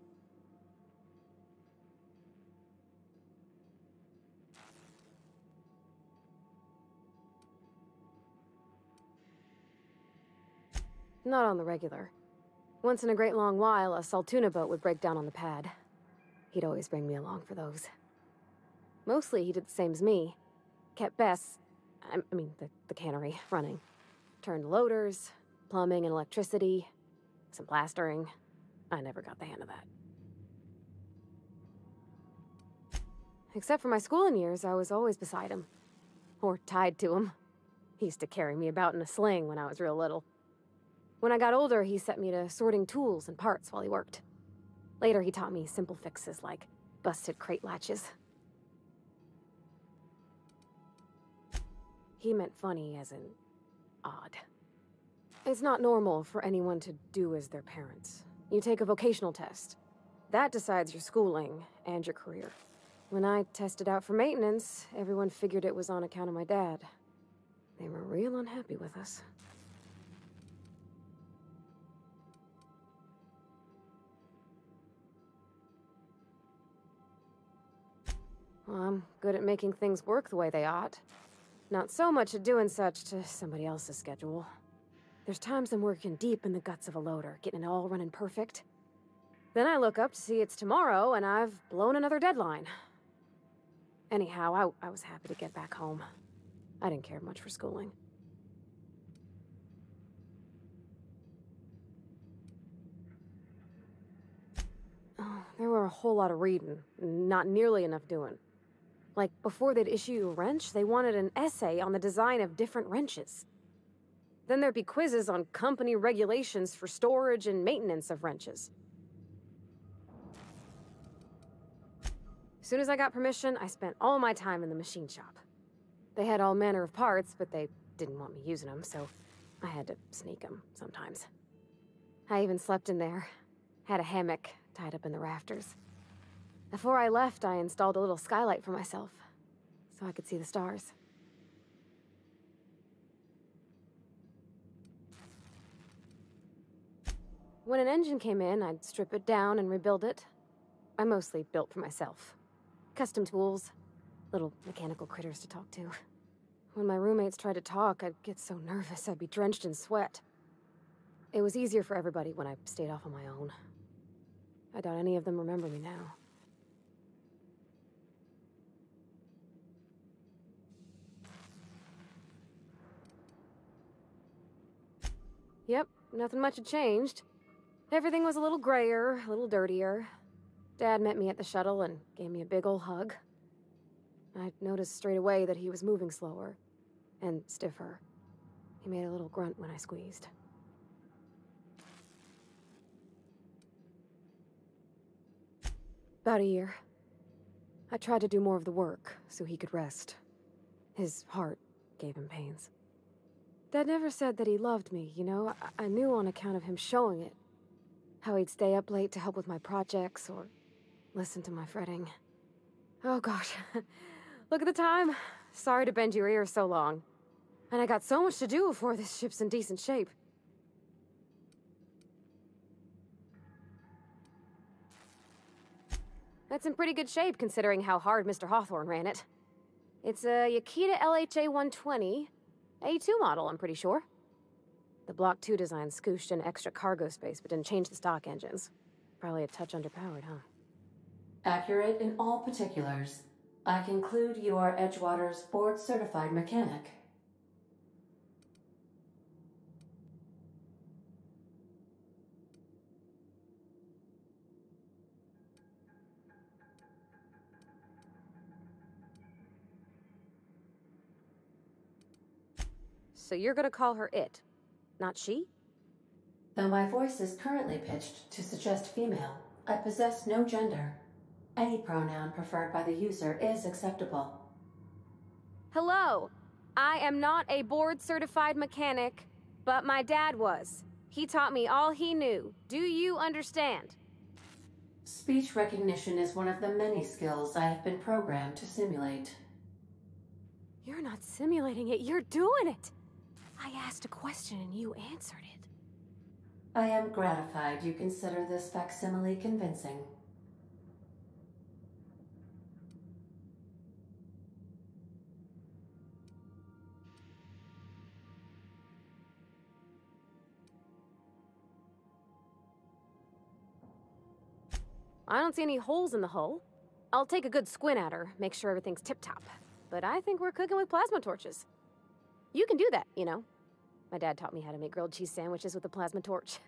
S1: Not on the regular. Once in a great long while, a Saltuna boat would break down on the pad. He'd always bring me along for those. Mostly, he did the same as me. Kept Bess, I mean, the cannery, running. Turned loaders, plumbing and electricity, some plastering. I never got the hang of that. Except for my schooling years, I was always beside him. Or tied to him. He used to carry me about in a sling when I was real little. When I got older, he set me to sorting tools and parts while he worked. Later, he taught me simple fixes like busted crate latches. He meant funny as in odd. It's not normal for anyone to do as their parents. You take a vocational test. That decides your schooling and your career. When I tested out for maintenance, everyone figured it was on account of my dad. They were real unhappy with us. Well, I'm good at making things work the way they ought. Not so much at doing such to somebody else's schedule. There's times I'm working deep in the guts of a loader, getting it all running perfect. Then I look up to see it's tomorrow, and I've blown another deadline. Anyhow, I was happy to get back home. I didn't care much for schooling. Oh, there were a whole lot of reading, not nearly enough doing. Like, before they'd issue you a wrench, they wanted an essay on the design of different wrenches. Then there'd be quizzes on company regulations for storage and maintenance of wrenches. As soon as I got permission, I spent all my time in the machine shop. They had all manner of parts, but they didn't want me using them, so I had to sneak them sometimes. I even slept in there. Had a hammock tied up in the rafters. Before I left, I installed a little skylight for myself, so I could see the stars. When an engine came in, I'd strip it down and rebuild it. I mostly built for myself. Custom tools, little mechanical critters to talk to. When my roommates tried to talk, I'd get so nervous I'd be drenched in sweat. It was easier for everybody when I stayed off on my own. I doubt any of them remember me now. Yep, nothing much had changed. Everything was a little grayer, a little dirtier. Dad met me at the shuttle and gave me a big ol' hug. I noticed straight away that he was moving slower and stiffer. He made a little grunt when I squeezed. About a year. I tried to do more of the work so he could rest. His heart gave him pains. Dad never said that he loved me, you know? I knew on account of him showing it. How he'd stay up late to help with my projects or listen to my fretting. Oh gosh, look at the time. Sorry to bend your ear so long. And I got so much to do before this ship's in decent shape. That's in pretty good shape considering how hard Mr. Hawthorne ran it. It's a Yakita LHA 120, A2 model, I'm pretty sure. The Block 2 design scooshed in extra cargo space but didn't change the stock engines. Probably a touch underpowered, huh?
S18: Accurate in all particulars. I conclude you are Edgewater's board-certified mechanic.
S1: So you're gonna call her it, not she?
S18: Though my voice is currently pitched to suggest female, I possess no gender. Any pronoun preferred by the user is acceptable.
S1: Hello! I am not a board-certified mechanic, but my dad was. He taught me all he knew. Do you understand?
S18: Speech recognition is one of the many skills I have been programmed to simulate.
S1: You're not simulating it, you're doing it! I asked a question and you answered it.
S18: I am gratified you consider this facsimile convincing.
S1: I don't see any holes in the hull. I'll take a good squint at her, make sure everything's tip-top. But I think we're cooking with plasma torches. You can do that, you know. My dad taught me how to make grilled cheese sandwiches with a plasma torch.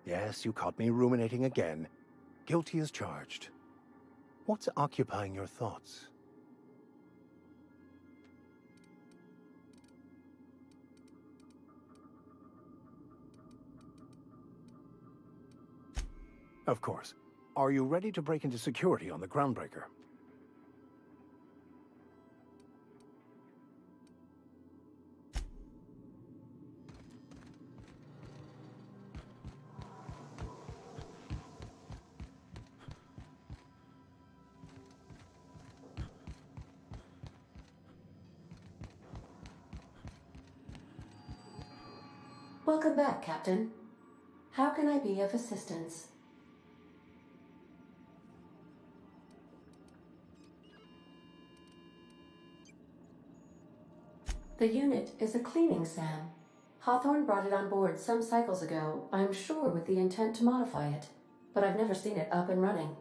S8: Yes, you caught me ruminating again. Guilty as charged. What's occupying your thoughts? Of course. Are you ready to break into security on the Groundbreaker?
S18: Welcome back, Captain. How can I be of assistance? The unit is a cleaning SAM. Hawthorne brought it on board some cycles ago, I'm sure with the intent to modify it, but I've never seen it up and running.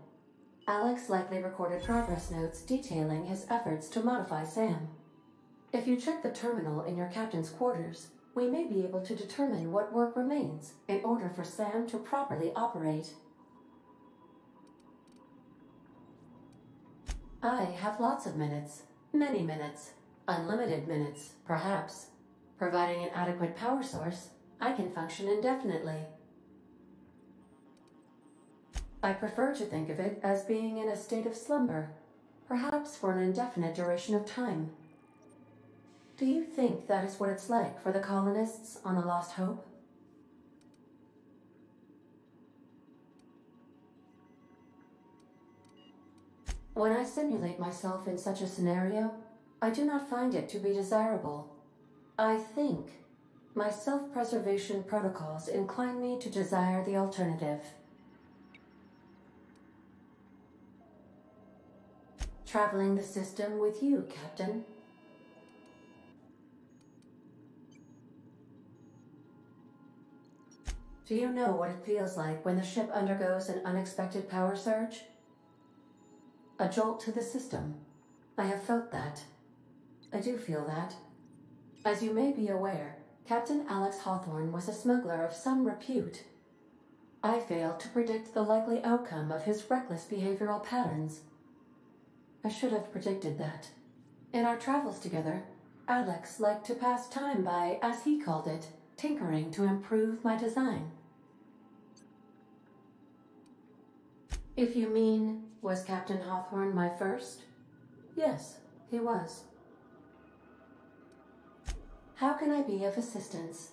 S18: Alex likely recorded progress notes detailing his efforts to modify SAM. If you check the terminal in your captain's quarters, we may be able to determine what work remains in order for SAM to properly operate. I have lots of minutes, many minutes, unlimited minutes, perhaps. Providing an adequate power source, I can function indefinitely. I prefer to think of it as being in a state of slumber, perhaps for an indefinite duration of time. Do you think that is what it's like for the colonists on the Lost Hope? When I simulate myself in such a scenario, I do not find it to be desirable. I think my self-preservation protocols incline me to desire the alternative. Traveling the system with you, Captain. Do you know what it feels like when the ship undergoes an unexpected power surge? A jolt to the system. I have felt that. I do feel that. As you may be aware, Captain Alex Hawthorne was a smuggler of some repute. I failed to predict the likely outcome of his reckless behavioral patterns. I should have predicted that. In our travels together, Alex liked to pass time by, as he called it, tinkering to improve my design. If you mean, was Captain Hawthorne my first? Yes, he was. How can I be of assistance?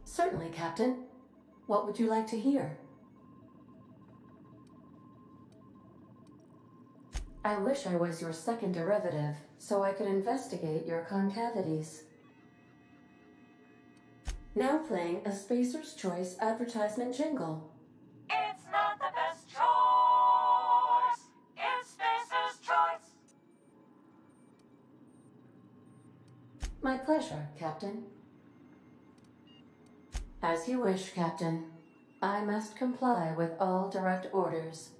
S18: Certainly, Captain. What would you like to hear? I wish I was your second derivative, so I could investigate your concavities. Now playing a Spacer's Choice advertisement jingle.
S20: It's not the best choice. It's Spacer's Choice.
S18: My pleasure, Captain. As you wish, Captain. I must comply with all direct orders.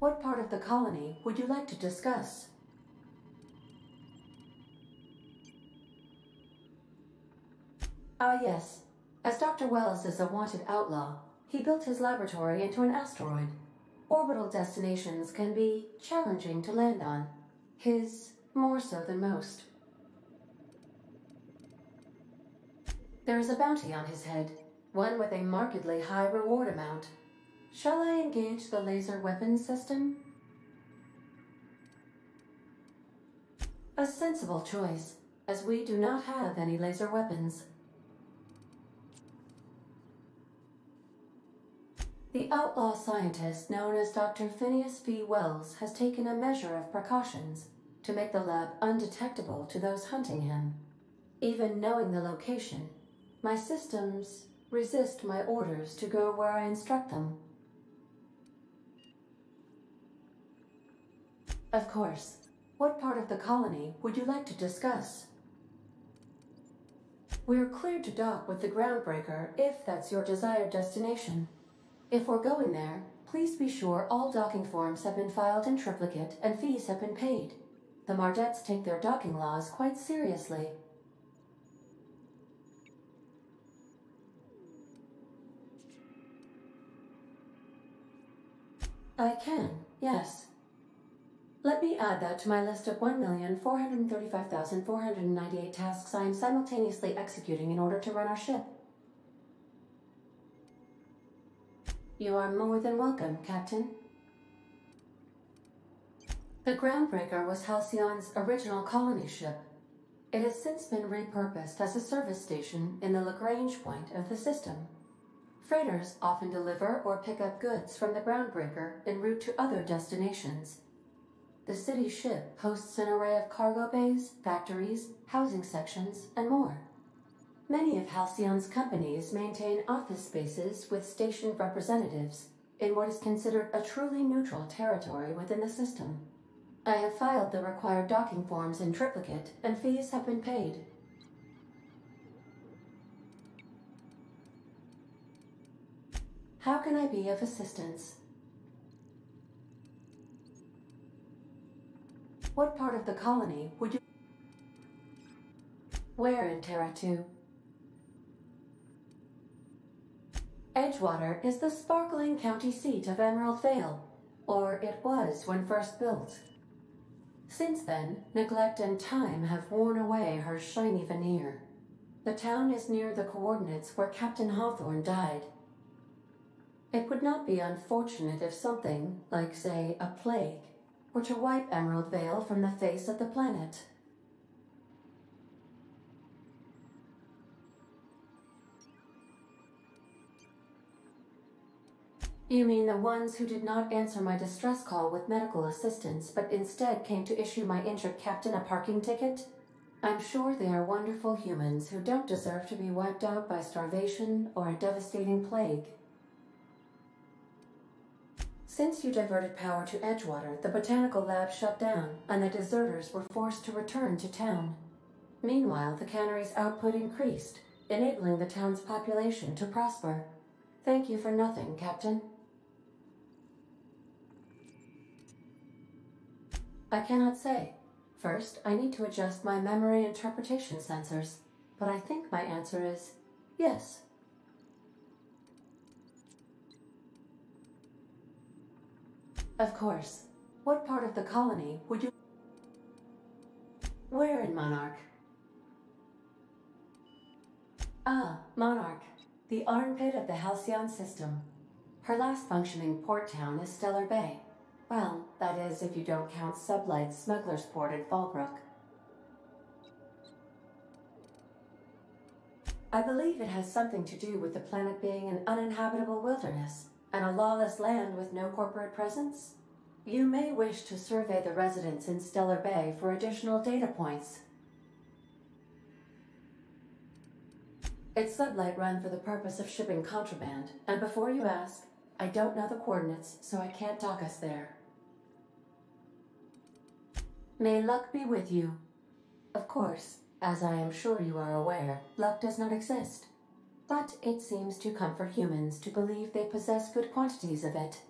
S18: What part of the colony would you like to discuss? Ah, yes. As Dr. Wells is a wanted outlaw, he built his laboratory into an asteroid. Orbital destinations can be challenging to land on. His more so than most. There is a bounty on his head, one with a markedly high reward amount. Shall I engage the laser weapons system? A sensible choice, as we do not have any laser weapons. The outlaw scientist known as Dr. Phineas V. Wells has taken a measure of precautions to make the lab undetectable to those hunting him. Even knowing the location, my systems resist my orders to go where I instruct them. Of course. What part of the colony would you like to discuss? We're cleared to dock with the Groundbreaker if that's your desired destination. If we're going there, please be sure all docking forms have been filed in triplicate and fees have been paid. the Mardettes take their docking laws quite seriously. I can, yes. Let me add that to my list of 1,435,498 tasks I am simultaneously executing in order to run our ship. You are more than welcome, Captain. The Groundbreaker was Halcyon's original colony ship. It has since been repurposed as a service station in the Lagrange point of the system. Freighters often deliver or pick up goods from the Groundbreaker en route to other destinations. The city ship hosts an array of cargo bays, factories, housing sections, and more. Many of Halcyon's companies maintain office spaces with station representatives in what is considered a truly neutral territory within the system. I have filed the required docking forms in triplicate, and fees have been paid. How can I be of assistance? What part of the colony would you... Where in Terra 2? Edgewater is the sparkling county seat of Emerald Vale, or it was when first built. Since then, neglect and time have worn away her shiny veneer. The town is near the coordinates where Captain Hawthorne died. It would not be unfortunate if something, like, say, a plague, were to wipe Emerald Vale from the face of the planet. You mean the ones who did not answer my distress call with medical assistance, but instead came to issue my injured captain a parking ticket? I'm sure they are wonderful humans who don't deserve to be wiped out by starvation or a devastating plague. Since you diverted power to Edgewater, the botanical lab shut down, and the deserters were forced to return to town. Meanwhile, the cannery's output increased, enabling the town's population to prosper. Thank you for nothing, Captain. I cannot say. First, I need to adjust my memory interpretation sensors, but I think my answer is yes. Of course. What part of the colony would you... Where in Monarch? Ah, Monarch. The armpit of the Halcyon system. Her last functioning port town is Stellar Bay. Well, that is if you don't count Sublight's Smuggler's Port in Fallbrook. I believe it has something to do with the planet being an uninhabitable wilderness, and a lawless land with no corporate presence. You may wish to survey the residents in Stellar Bay for additional data points. It's Sublight run for the purpose of shipping contraband, and before you ask, I don't know the coordinates, so I can't dock us there. May luck be with you. Of course, as I am sure you are aware, luck does not exist. But it seems to comfort humans to believe they possess good quantities of it.